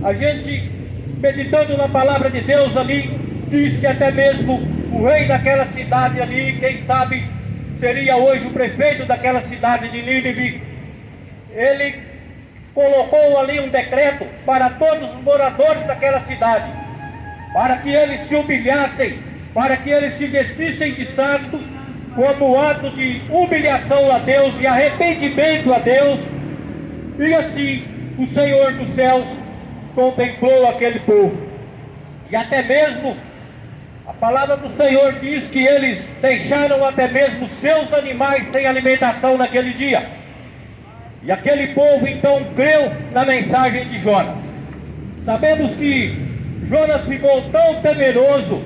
a gente, meditando na palavra de Deus ali, diz que até mesmo o rei daquela cidade ali, quem sabe seria hoje o prefeito daquela cidade de Nínive, ele colocou ali um decreto para todos os moradores daquela cidade, para que eles se humilhassem, para que eles se vestissem de santo, como ato de humilhação a Deus e arrependimento a Deus. E assim o Senhor dos céus contemplou aquele povo. E até mesmo a palavra do Senhor diz que eles deixaram até mesmo seus animais sem alimentação naquele dia. E aquele povo então creu na mensagem de Jonas. Sabemos que Jonas ficou tão temeroso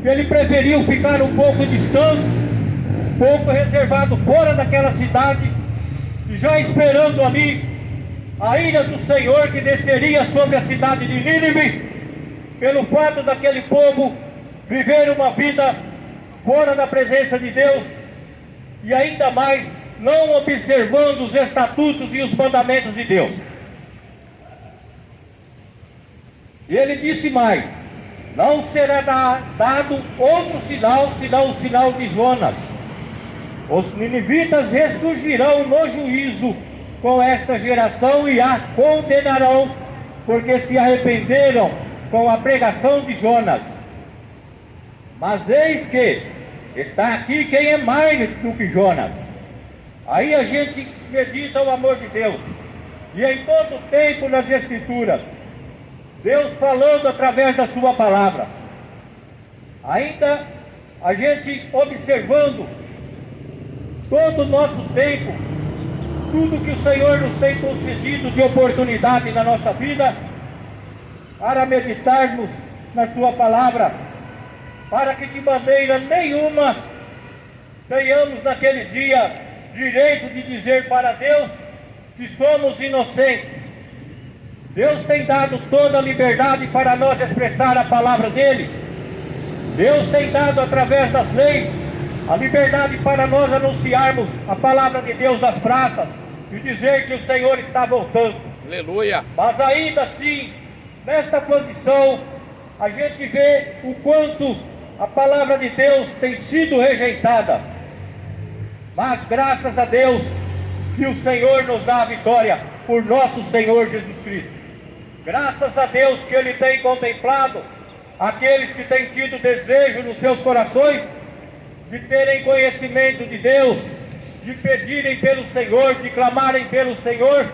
que ele preferiu ficar um pouco distante, um pouco reservado fora daquela cidade, e já esperando ali a ira do Senhor que desceria sobre a cidade de Nínive, pelo fato daquele povo viver uma vida fora da presença de Deus, e ainda mais não observando os estatutos e os mandamentos de Deus. E ele disse mais: não será dado outro sinal, senão o sinal de Jonas. Os ninivitas ressurgirão no juízo com esta geração e a condenarão, porque se arrependeram com a pregação de Jonas. Mas eis que está aqui quem é mais do que Jonas. Aí a gente medita o amor de Deus, e em todo o tempo nas Escrituras, Deus falando através da sua palavra. Ainda a gente observando todo o nosso tempo, tudo que o Senhor nos tem concedido de oportunidade na nossa vida, para meditarmos na sua palavra, para que de maneira nenhuma tenhamos naquele dia direito de dizer para Deus que somos inocentes. Deus tem dado toda a liberdade para nós expressar a palavra dele. Deus tem dado através das leis a liberdade para nós anunciarmos a palavra de Deus nas praças e dizer que o Senhor está voltando. Aleluia! Mas ainda assim, nesta condição, a gente vê o quanto a palavra de Deus tem sido rejeitada. Mas graças a Deus que o Senhor nos dá a vitória por nosso Senhor Jesus Cristo. Graças a Deus que Ele tem contemplado aqueles que têm tido desejo nos seus corações de terem conhecimento de Deus, de pedirem pelo Senhor, de clamarem pelo Senhor,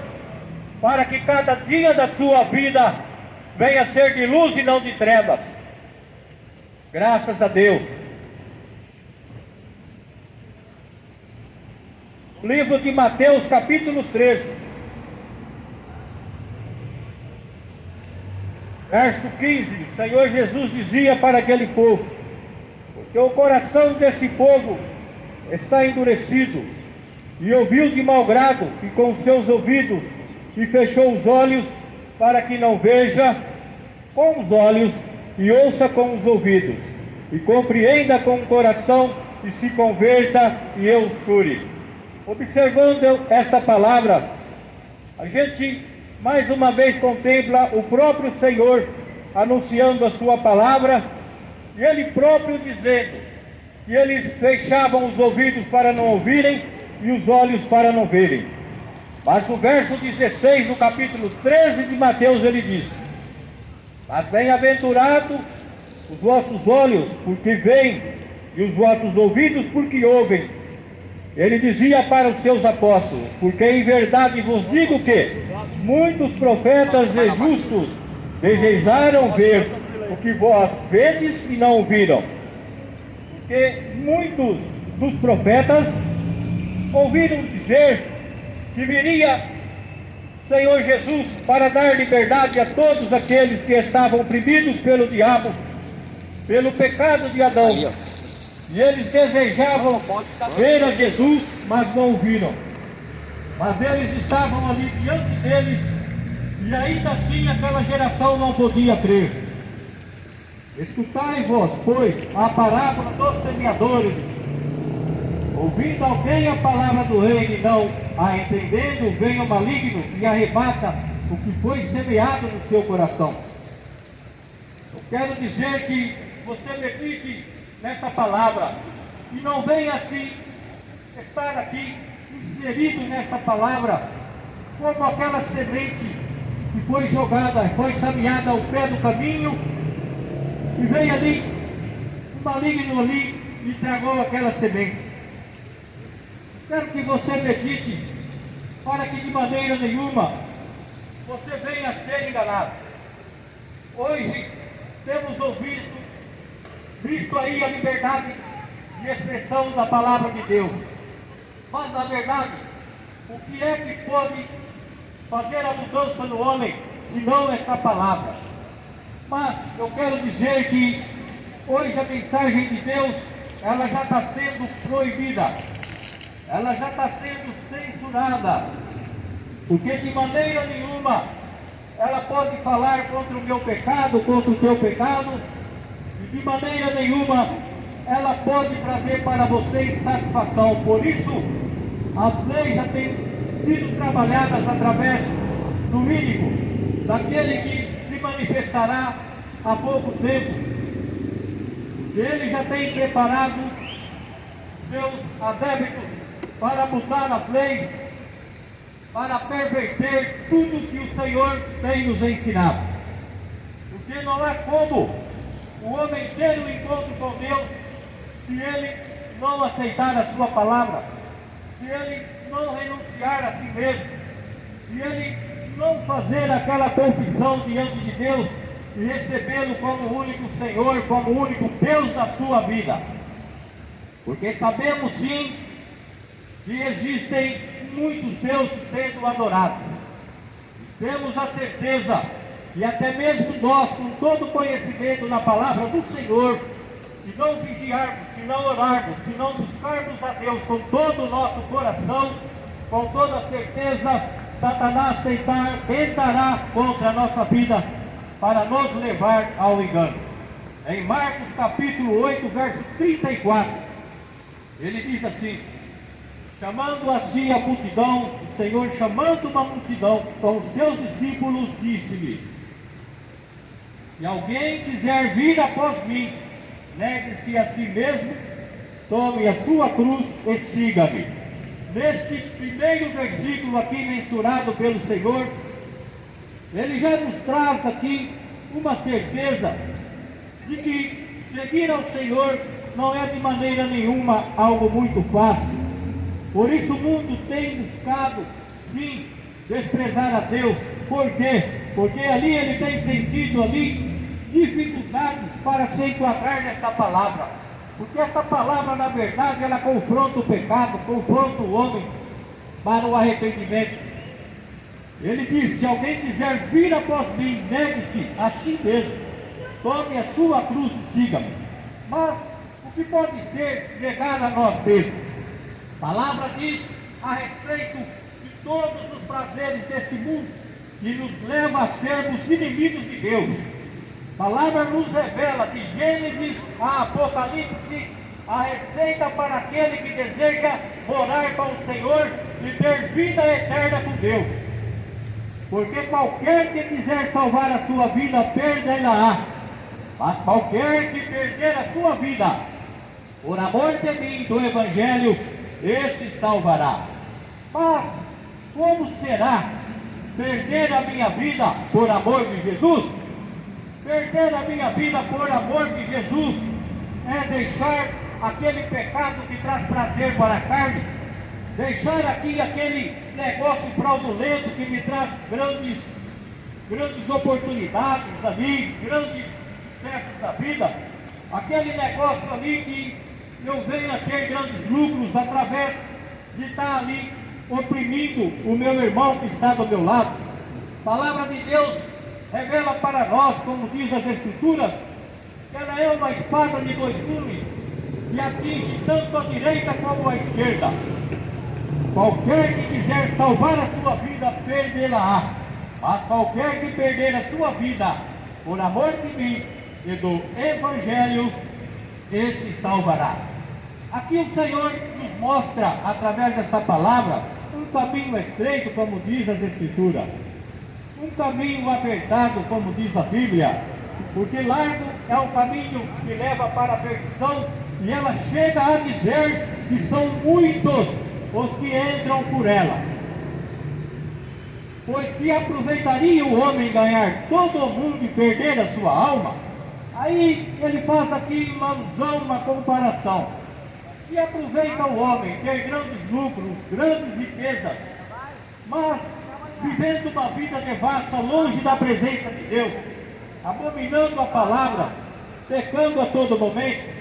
para que cada dia da sua vida venha a ser de luz e não de trevas. Graças a Deus. Livro de Mateus, capítulo 13, verso 15, o Senhor Jesus dizia para aquele povo: porque o coração desse povo está endurecido, e ouviu de mau grado, e com os seus ouvidos, e fechou os olhos, para que não veja com os olhos, e ouça com os ouvidos, e compreenda com o coração, e se converta, e eu os cure. Observando esta palavra, a gente mais uma vez contempla o próprio Senhor anunciando a sua palavra, e Ele próprio dizendo que eles fechavam os ouvidos para não ouvirem e os olhos para não verem. Mas no verso 16 do capítulo 13 de Mateus ele diz: mas bem-aventurado os vossos olhos, porque veem, e os vossos ouvidos, porque ouvem. Ele dizia para os seus apóstolos: porque em verdade vos digo que muitos profetas e justos desejaram ver o que vós vedes e não ouviram. Porque muitos dos profetas ouviram dizer que viria Senhor Jesus para dar liberdade a todos aqueles que estavam oprimidos pelo diabo, pelo pecado de Adão. E eles desejavam ver a Jesus, mas não o viram. Mas eles estavam ali diante deles, e ainda assim aquela geração não podia crer. Escutai-vos, pois, a parábola dos semeadores. Ouvindo alguém a palavra do reino e não a entendendo, vem o maligno e arrebata o que foi semeado no seu coração. Eu quero dizer que você medite nessa palavra e não venha assim estar aqui inserido nessa palavra como aquela semente que foi jogada, foi semeada ao pé do caminho e veio ali, o maligno ali e tragou aquela semente. Quero que você medite para que de maneira nenhuma você venha a ser enganado. Hoje temos visto aí a liberdade de expressão da palavra de Deus. Mas na verdade, o que é que pode fazer a mudança no homem, se não essa palavra? Mas eu quero dizer que hoje a mensagem de Deus, ela já está sendo proibida, ela já está sendo censurada, porque de maneira nenhuma ela pode falar contra o meu pecado, contra o teu pecado, e de maneira nenhuma ela pode trazer para vocês satisfação. Por isso, as leis já têm sido trabalhadas através do mínimo, daquele que se manifestará há pouco tempo. Ele já tem preparado seus adébitos para mudar as leis, para perverter tudo que o Senhor tem nos ensinado. Porque não é como o homem ter um encontro com Deus se ele não aceitar a sua palavra, se ele não renunciar a si mesmo, se ele não fazer aquela confissão diante de Deus e recebê-lo como o único Senhor, como o único Deus da sua vida. Porque sabemos sim que existem muitos deuses sendo adorados. Temos a certeza que até mesmo nós, com todo o conhecimento na palavra do Senhor, se não vigiarmos, se não orarmos, se não buscarmos a Deus com todo o nosso coração, com toda certeza, Satanás tentará contra a nossa vida para nos levar ao engano. Em Marcos capítulo 8, verso 34, ele diz assim: chamando a si a multidão, o Senhor chamando uma multidão com os seus discípulos, disse-lhe: se alguém quiser vir após mim, negue-se a si mesmo, tome a sua cruz e siga-me. Neste primeiro versículo aqui mensurado pelo Senhor, ele já nos traz aqui uma certeza de que seguir ao Senhor não é de maneira nenhuma algo muito fácil. Por isso o mundo tem buscado, sim, desprezar a Deus. Por quê? Porque ali ele tem sentido ali dificuldades para se enquadrar nessa palavra. Porque essa palavra, na verdade, ela confronta o pecado, confronta o homem para o arrependimento. Ele diz: se alguém quiser vir após mim, negue-se a si mesmo, tome a sua cruz e siga-me. Mas o que pode ser negar a nós mesmos? A palavra diz a respeito de todos os prazeres deste mundo que nos leva a sermos inimigos de Deus. A palavra nos revela de Gênesis a Apocalipse a receita para aquele que deseja morar com o Senhor e ter vida eterna com Deus. Porque qualquer que quiser salvar a sua vida, perdê-la-á. Mas qualquer que perder a sua vida, por amor de mim, do Evangelho, este salvará. Mas como será perder a minha vida por amor de Jesus? Perder a minha vida por amor de Jesus é deixar aquele pecado que traz prazer para a carne, deixar aqui aquele negócio fraudulento que me traz grandes oportunidades ali, grandes sucessos da vida, aquele negócio ali que eu venho a ter grandes lucros através de estar ali oprimindo o meu irmão que está do meu lado. A palavra de Deus revela para nós, como diz as Escrituras, que ela é uma espada de dois gumes que atinge tanto a direita como a esquerda. Qualquer que quiser salvar a sua vida, perdê-la-á. Mas qualquer que perder a sua vida por amor de mim e do Evangelho, esse salvará. Aqui o Senhor nos mostra, através dessa palavra, um caminho estreito, como diz as Escrituras. um caminho apertado, como diz a Bíblia, porque largo é o caminho que leva para a perdição, e ela chega a dizer que são muitos os que entram por ela. Pois que aproveitaria o homem ganhar todo o mundo e perder a sua alma? Aí ele faz aqui uma alusão, uma comparação. Que aproveita o homem ter grandes lucros, grandes riquezas, mas vivendo uma vida devassa, longe da presença de Deus, abominando a palavra, pecando a todo momento?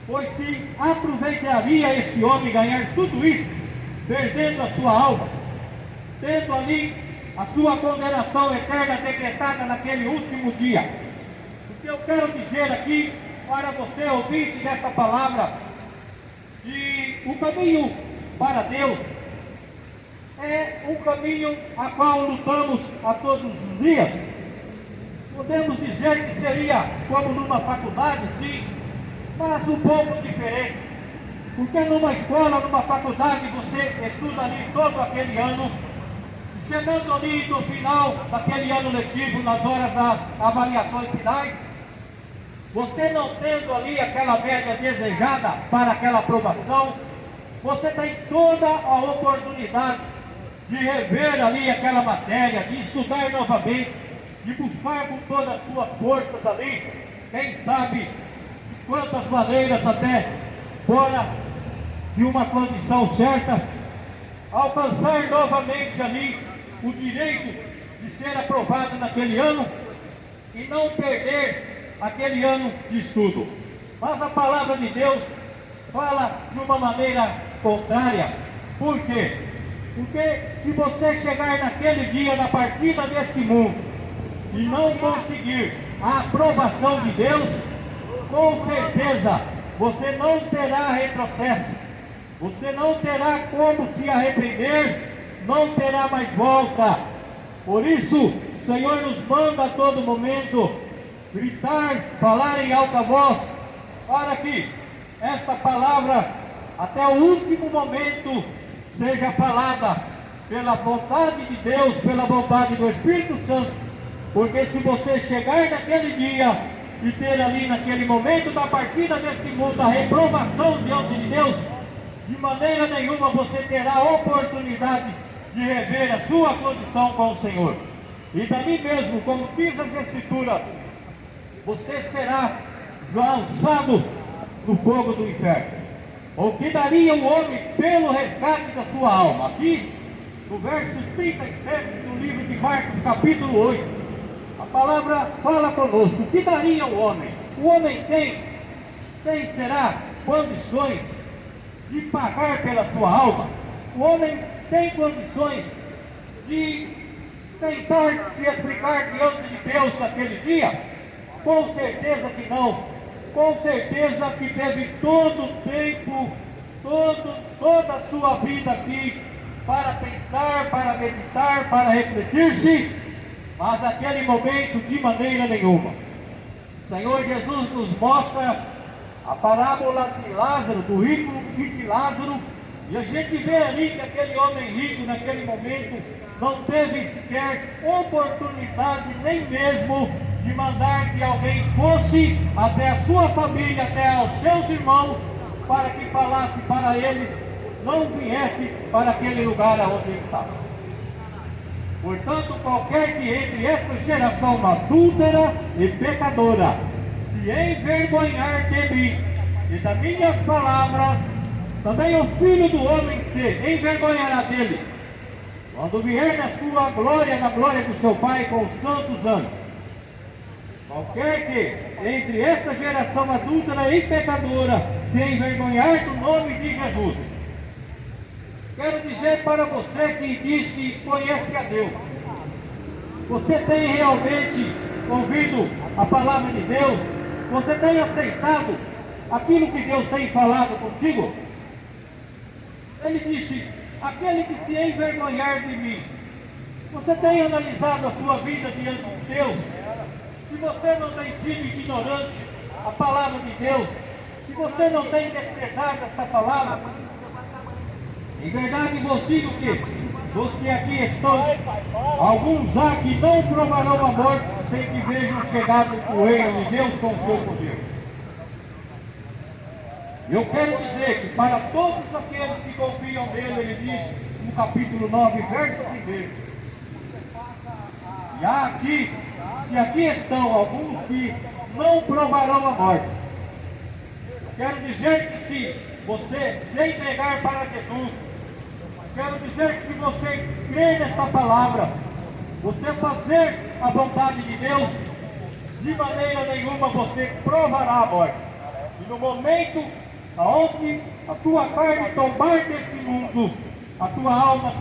Pois se aproveitaria este homem ganhar tudo isso, perdendo a sua alma, tendo ali a sua condenação eterna decretada naquele último dia. O que eu quero dizer aqui para você, ouvinte dessa palavra, que o caminho para Deus é um caminho a qual lutamos a todos os dias. Podemos dizer que seria como numa faculdade, sim, mas um pouco diferente. Porque numa escola, numa faculdade, você estuda ali todo aquele ano, chegando ali no final daquele ano letivo, nas horas das avaliações finais, você não tendo ali aquela média desejada para aquela aprovação, você tem toda a oportunidade de rever ali aquela matéria, de estudar novamente, de buscar com todas as suas forças ali, quem sabe de quantas maneiras até fora de uma condição certa, alcançar novamente ali o direito de ser aprovado naquele ano e não perder aquele ano de estudo. Mas a palavra de Deus fala de uma maneira contrária. Por quê? Porque se você chegar naquele dia da partida deste mundo e não conseguir a aprovação de Deus, com certeza você não terá retrocesso, você não terá como se arrepender, não terá mais volta. Por isso, o Senhor nos manda a todo momento gritar, falar em alta voz, para que esta palavra, até o último momento, seja falada pela vontade de Deus, pela vontade do Espírito Santo. Porque se você chegar naquele dia e ter ali naquele momento da partida deste mundo a reprovação diante de Deus, de maneira nenhuma você terá a oportunidade de rever a sua condição com o Senhor. E dali mesmo, como diz as Escrituras, você será lançado no fogo do inferno. O que daria o homem pelo resgate da sua alma? Aqui, no verso 37 do livro de Marcos, capítulo 8, a palavra fala conosco. O que daria o homem? O homem tem será condições de pagar pela sua alma? O homem tem condições de tentar se explicar diante de Deus naquele dia? Com certeza que não. Com certeza que teve todo o tempo, toda a sua vida aqui para pensar, para meditar, para refletir-se, mas naquele momento de maneira nenhuma. O Senhor Jesus nos mostra a parábola de Lázaro, do rico e de Lázaro, e a gente vê ali que aquele homem rico naquele momento não teve sequer oportunidade nem mesmo de mandar que alguém fosse até a sua família, até aos seus irmãos, para que falasse para eles, não viesse para aquele lugar onde ele estava. Portanto, qualquer que entre esta geração adúltera e pecadora se envergonhar de mim e das minhas palavras, também o Filho do Homem se envergonhará dele, quando vier na sua glória, na glória do seu Pai com os santos anjos. Qualquer que, entre esta geração adúltera e pecadora, se envergonhar do nome de Jesus. Quero dizer para você que diz que conhece a Deus, você tem realmente ouvido a palavra de Deus? Você tem aceitado aquilo que Deus tem falado contigo? Ele disse, aquele que se envergonhar de mim. Você tem analisado a sua vida diante de Deus? Se você não tem sido ignorante à palavra de Deus, se você não tem desprezado essa palavra, em verdade vos digo que Você aqui estão, alguns há que não provarão a morte sem que vejam chegar o reino de Deus com o seu poder. Eu quero dizer que para todos aqueles que confiam nele, ele diz no capítulo 9, verso 1. E há aqui, e aqui estão alguns que não provarão a morte. Quero dizer que se você se entregar para Jesus, quero dizer que se você crer nessa palavra, você fazer a vontade de Deus, de maneira nenhuma você provará a morte. E no momento aonde a tua carne tombar desse mundo, a tua alma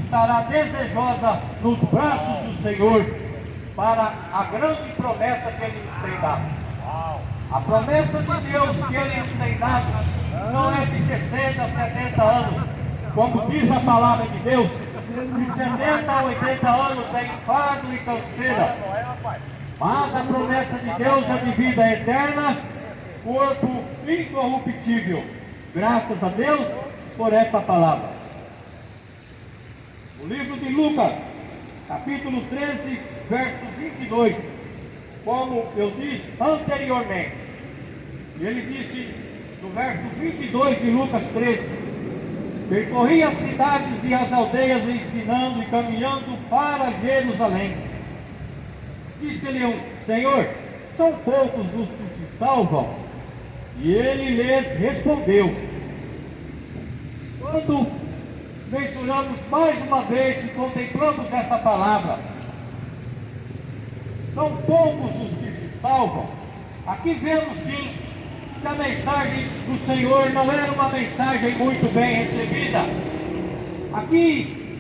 estará desejosa nos braços do Senhor para a grande promessa que Ele nos tem dado. A promessa de Deus que Ele nos tem dado não é de 60, 70 anos, como diz a palavra de Deus, de 70 a 80 anos é enfado e canseira. Mas a promessa de Deus é de vida eterna, corpo incorruptível. Graças a Deus por essa palavra. O livro de Lucas, capítulo 13, verso 22, como eu disse anteriormente, ele disse no verso 22 de Lucas 13: percorria as cidades e as aldeias ensinando e caminhando para Jerusalém. Disse-lhe: Senhor, são poucos os que se salvam? E ele lhes respondeu: quando mencionamos mais uma vez e contemplamos essa palavra, são poucos os que se salvam. Aqui vemos sim que a mensagem do Senhor não era uma mensagem muito bem recebida. Aqui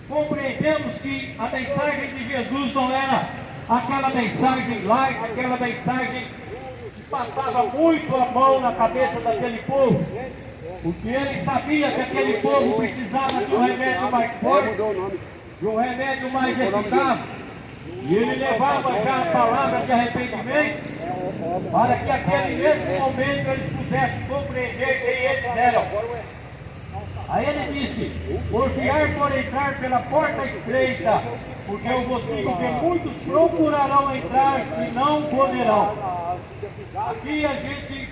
compreendemos que a mensagem de Jesus não era aquela mensagem light, aquela mensagem que passava muito a mão na cabeça daquele povo, porque ele sabia que aquele povo precisava de um remédio mais forte, de um remédio mais eficaz, e ele levava já a palavra de arrependimento para que aquele mesmo momento eles pudessem compreender quem eles eram. Aí ele disse: porfiar por entrar pela porta estreita, porque eu vos digo que muitos procurarão entrar e não poderão. Aqui a gente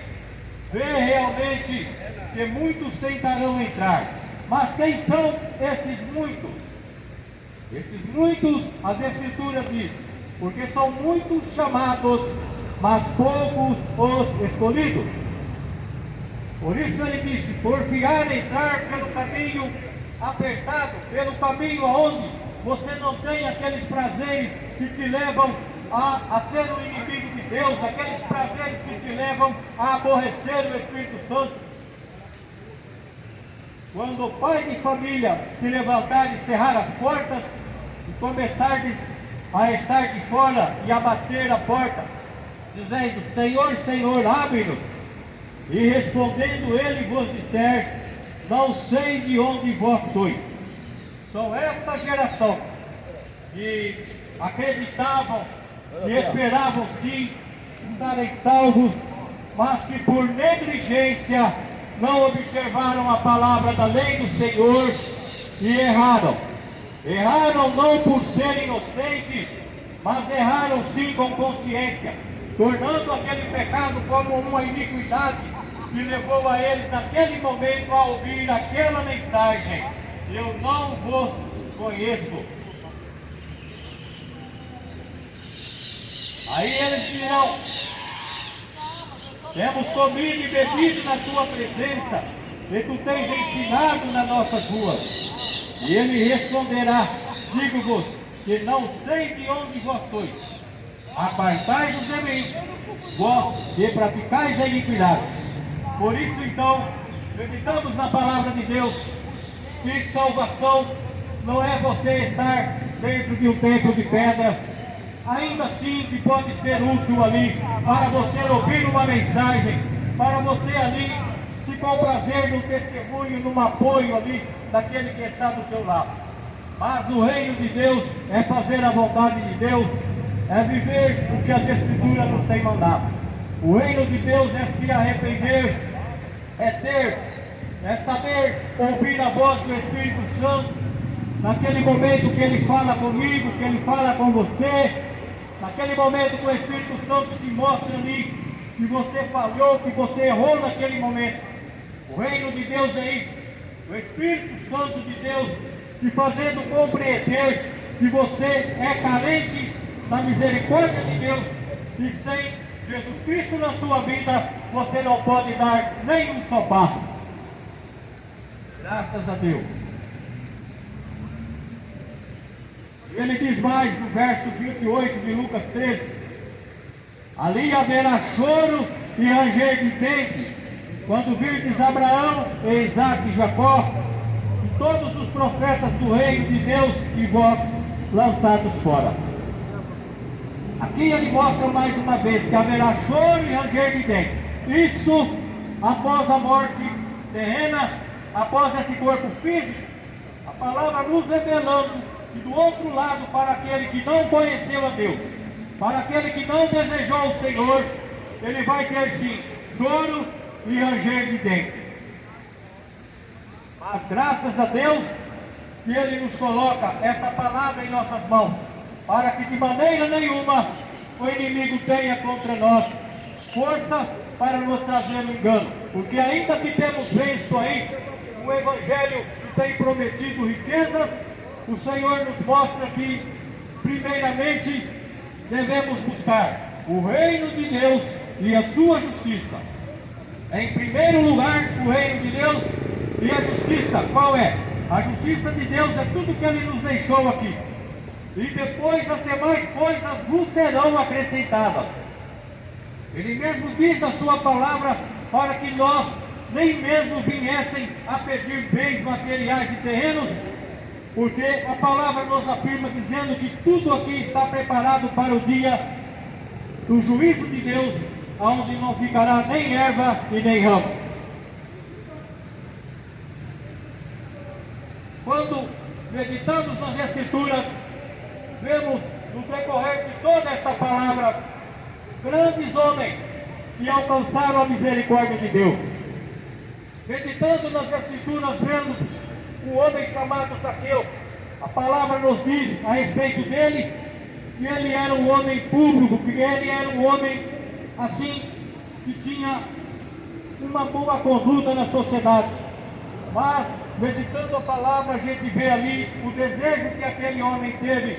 vê realmente que muitos tentarão entrar. Mas quem são esses muitos? Esses muitos, as Escrituras dizem, porque são muitos chamados, mas poucos os escolhidos. Por isso ele disse: porfiar entrar pelo caminho apertado, pelo caminho aonde você não tem aqueles prazeres que te levam a ser um inimigo de Deus, aqueles prazeres que te levam a aborrecer o Espírito Santo. Quando o pai de família se levantar e cerrar as portas e começar a estar de fora e a bater a porta, dizendo: Senhor, Senhor, abre-nos. E respondendo ele vos disser: não sei de onde vós sois. São esta geração que acreditavam e esperavam sim estarem salvos, mas que por negligência não observaram a palavra da lei do Senhor e erraram. Erraram não por serem inocentes, mas erraram sim com consciência, tornando aquele pecado como uma iniquidade que levou a eles naquele momento a ouvir aquela mensagem: eu não vos conheço. Aí eles dirão: temos comido e bebido na tua presença, e tu tens ensinado nas nossas ruas. E ele responderá: digo-vos que não sei de onde vós sois. Apartai-vos de mim, vós que praticais a iniquidade. Por isso então, meditamos na palavra de Deus, que salvação não é você estar dentro de um templo de pedra, ainda assim que pode ser útil ali, para você ouvir uma mensagem, para você ali se comprazer no testemunho, num apoio ali, daquele que está do seu lado. Mas o reino de Deus é fazer a vontade de Deus, é viver o que as Escrituras nos têm mandado. O reino de Deus é se arrepender, é ter é saber ouvir a voz do Espírito Santo, naquele momento que Ele fala comigo, que Ele fala com você, naquele momento que o Espírito Santo se mostra ali, que você falhou, que você errou naquele momento. O reino de Deus é isso, o Espírito Santo de Deus te fazendo compreender que você é carente da misericórdia de Deus e sem Jesus Cristo na sua vida, você não pode dar nenhum só passo. Graças a Deus. Ele diz mais no verso 28 de Lucas 13: ali haverá choro e ranger de dentes, quando virdes Abraão, e Isaque e Jacó, e todos os profetas do reino de Deus e vós lançados fora. Aqui ele mostra mais uma vez que haverá choro e ranger de dentes. Isso após a morte terrena, após esse corpo físico, a palavra nos revelando que do outro lado, para aquele que não conheceu a Deus, para aquele que não desejou o Senhor, ele vai ter sim choro e ranger de dentes. Mas graças a Deus que Ele nos coloca essa palavra em nossas mãos, para que de maneira nenhuma o inimigo tenha contra nós força para nos trazer no engano. Porque ainda que temos visto aí o Evangelho que tem prometido riquezas, o Senhor nos mostra que primeiramente devemos buscar o reino de Deus e a sua justiça. Em primeiro lugar, o reino de Deus e a justiça. Qual é? A justiça de Deus é tudo que Ele nos deixou aqui. E depois as demais coisas vos serão acrescentadas. Ele mesmo diz a sua palavra para que nós nem mesmo viessem a pedir bens materiais e terrenos, porque a palavra nos afirma dizendo que tudo aqui está preparado para o dia do juízo de Deus, onde não ficará nem erva e nem ramo. Quando meditamos nas Escrituras, vemos no decorrer de toda esta palavra grandes homens que alcançaram a misericórdia de Deus. Meditando nas Escrituras, vemos o homem chamado Zaqueu. A palavra nos diz a respeito dele que ele era um homem público, que ele era um homem assim, que tinha uma boa conduta na sociedade. Mas, meditando a palavra, a gente vê ali o desejo que aquele homem teve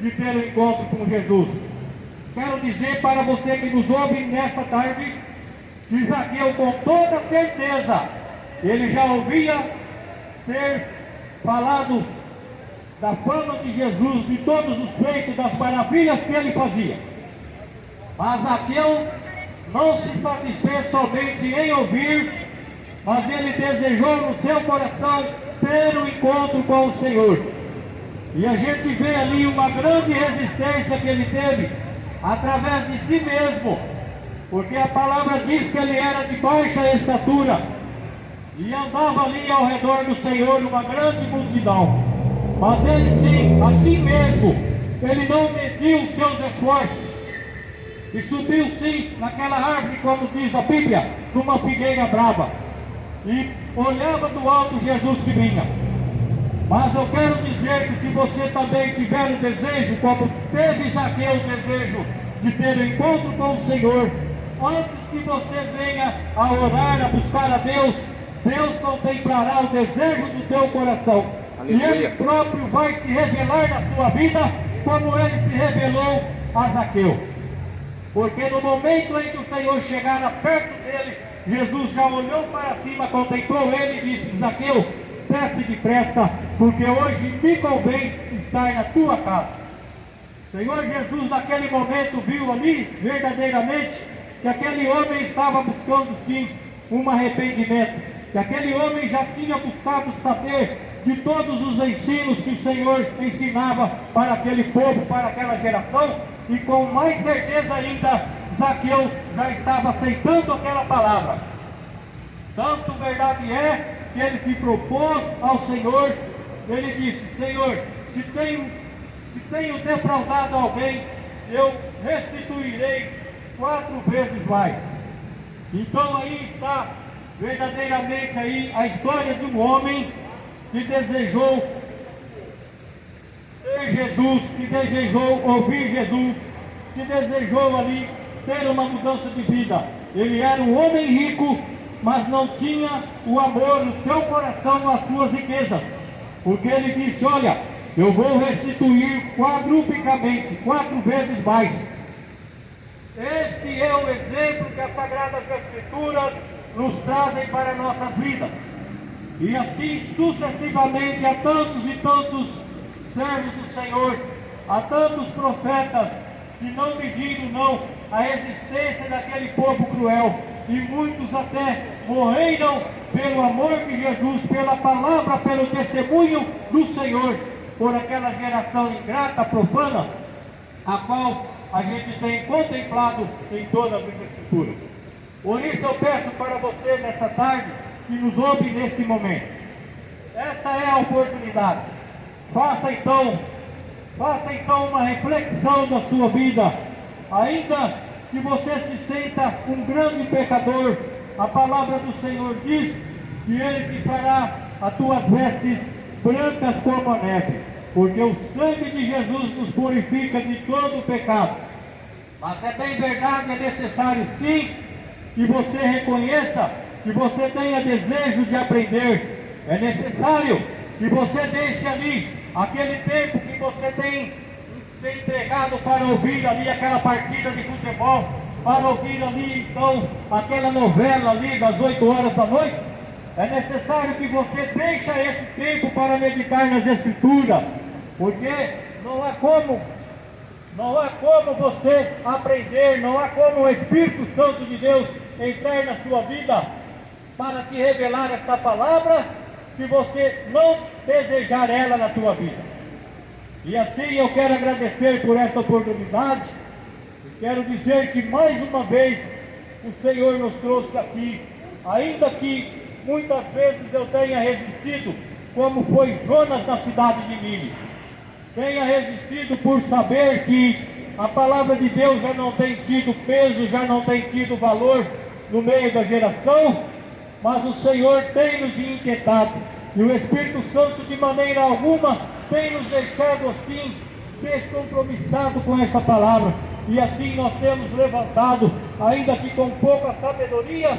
de ter um encontro com Jesus. Quero dizer para você que nos ouve nesta tarde, que Zaqueu, com toda certeza, ele já ouvia ter falado da fama de Jesus, de todos os feitos, das maravilhas que ele fazia. Mas Zaqueu não se satisfez somente em ouvir, mas ele desejou no seu coração ter um encontro com o Senhor. E a gente vê ali uma grande resistência que ele teve, através de si mesmo, porque a palavra diz que ele era de baixa estatura, e andava ali ao redor do Senhor uma grande multidão. Mas ele sim, assim mesmo, ele não mediu os seus esforços, e subiu sim naquela árvore, como diz a Bíblia, numa figueira brava, e olhava do alto Jesus que vinha. Mas eu quero dizer que se você também tiver o desejo, como teve Zaqueu o desejo de ter um encontro com o Senhor, antes que você venha a orar, a buscar a Deus, Deus contemplará o desejo do teu coração. Aleluia. E Ele próprio vai se revelar na sua vida, como Ele se revelou a Zaqueu. Porque no momento em que o Senhor chegara perto dele, Jesus já olhou para cima, contemplou ele e disse: Zaqueu, desce depressa, porque hoje me convém estar na tua casa. O Senhor Jesus naquele momento viu ali verdadeiramente que aquele homem estava buscando sim um arrependimento, que aquele homem já tinha buscado saber de todos os ensinos que o Senhor ensinava para aquele povo, para aquela geração, e com mais certeza ainda Zaqueu já estava aceitando aquela palavra. Tanto verdade é que ele se propôs ao Senhor. Ele disse: Senhor, se tenho defraudado alguém, eu restituirei 4 vezes mais. Então aí está verdadeiramente aí a história de um homem que desejou ser Jesus, que desejou ouvir Jesus, que desejou ali ter uma mudança de vida. Ele era um homem rico, mas não tinha o amor no seu coração, as suas riquezas. Porque ele disse: olha, eu vou restituir quadruplicamente, 4 vezes mais. Este é o exemplo que as Sagradas Escrituras nos trazem para a nossa vida. E assim sucessivamente a tantos e tantos servos do Senhor, a tantos profetas que não mediram não a existência daquele povo cruel, e muitos até morreram pelo amor de Jesus, pela palavra, pelo testemunho do Senhor, por aquela geração ingrata, profana, a qual a gente tem contemplado em todas as Escrituras. Por isso eu peço para você nessa tarde, que nos ouve neste momento, esta é a oportunidade. Faça então uma reflexão da sua vida, ainda que você se sinta um grande pecador. A palavra do Senhor diz que Ele te fará as tuas vestes brancas como a neve, porque o sangue de Jesus nos purifica de todo o pecado. Mas é bem verdade, é necessário sim que você reconheça, que você tenha desejo de aprender. É necessário que você deixe ali aquele tempo que você tem se entregado para ouvir ali aquela partida de futebol, para ouvir ali então aquela novela ali das 8 horas da noite. É necessário que você deixe esse tempo para meditar nas Escrituras, porque não há como você aprender, não há como o Espírito Santo de Deus entrar na sua vida para te revelar esta palavra, se você não desejar ela na tua vida. E assim eu quero agradecer por esta oportunidade, e quero dizer que mais uma vez o Senhor nos trouxe aqui, ainda que muitas vezes eu tenha resistido, como foi Jonas na cidade de Nínive. Tenha resistido por saber que a palavra de Deus já não tem tido peso, já não tem tido valor no meio da geração, mas o Senhor tem nos inquietado, e o Espírito Santo de maneira alguma tem nos deixado assim, descompromissado com essa palavra, e assim nós temos levantado, ainda que com pouca sabedoria,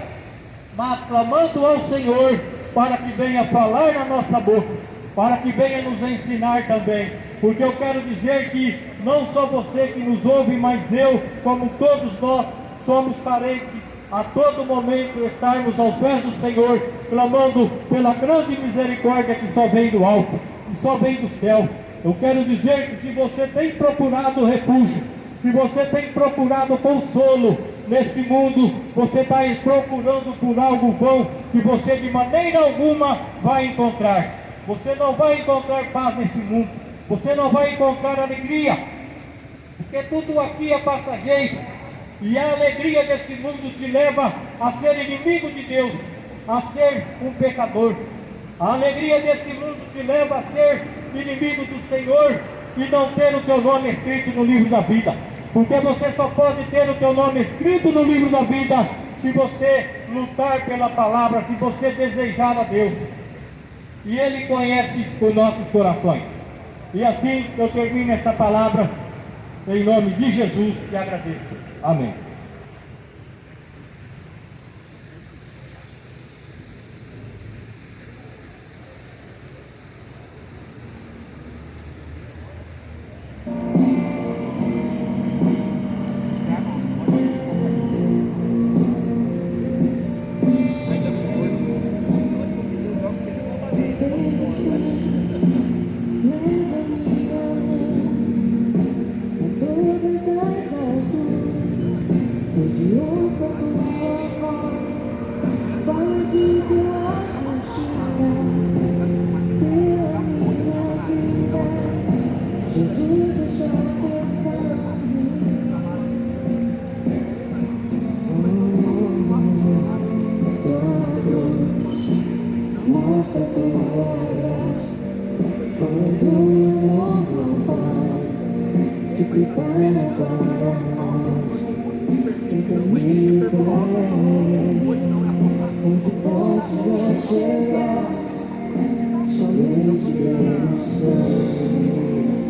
mas clamando ao Senhor, para que venha falar na nossa boca, para que venha nos ensinar também, porque eu quero dizer que não só você que nos ouve, mas eu, como todos nós, somos carentes a todo momento estarmos aos pés do Senhor, clamando pela grande misericórdia que só vem do alto, que só vem do céu. Eu quero dizer que se você tem procurado refúgio, se você tem procurado consolo neste mundo, você está procurando por algo bom que você de maneira alguma vai encontrar. Você não vai encontrar paz nesse mundo, você não vai encontrar alegria, porque tudo aqui é passageiro. E a alegria desse mundo te leva a ser inimigo de Deus, a ser um pecador. A alegria desse mundo te leva a ser inimigo do Senhor e não ter o teu nome escrito no livro da vida. Porque você só pode ter o teu nome escrito no livro da vida se você lutar pela palavra, se você desejar a Deus. E Ele conhece os nossos corações. E assim eu termino esta palavra em nome de Jesus e agradeço. Amém. Prepara para nós, onde posso chegar, somente Deus sabe.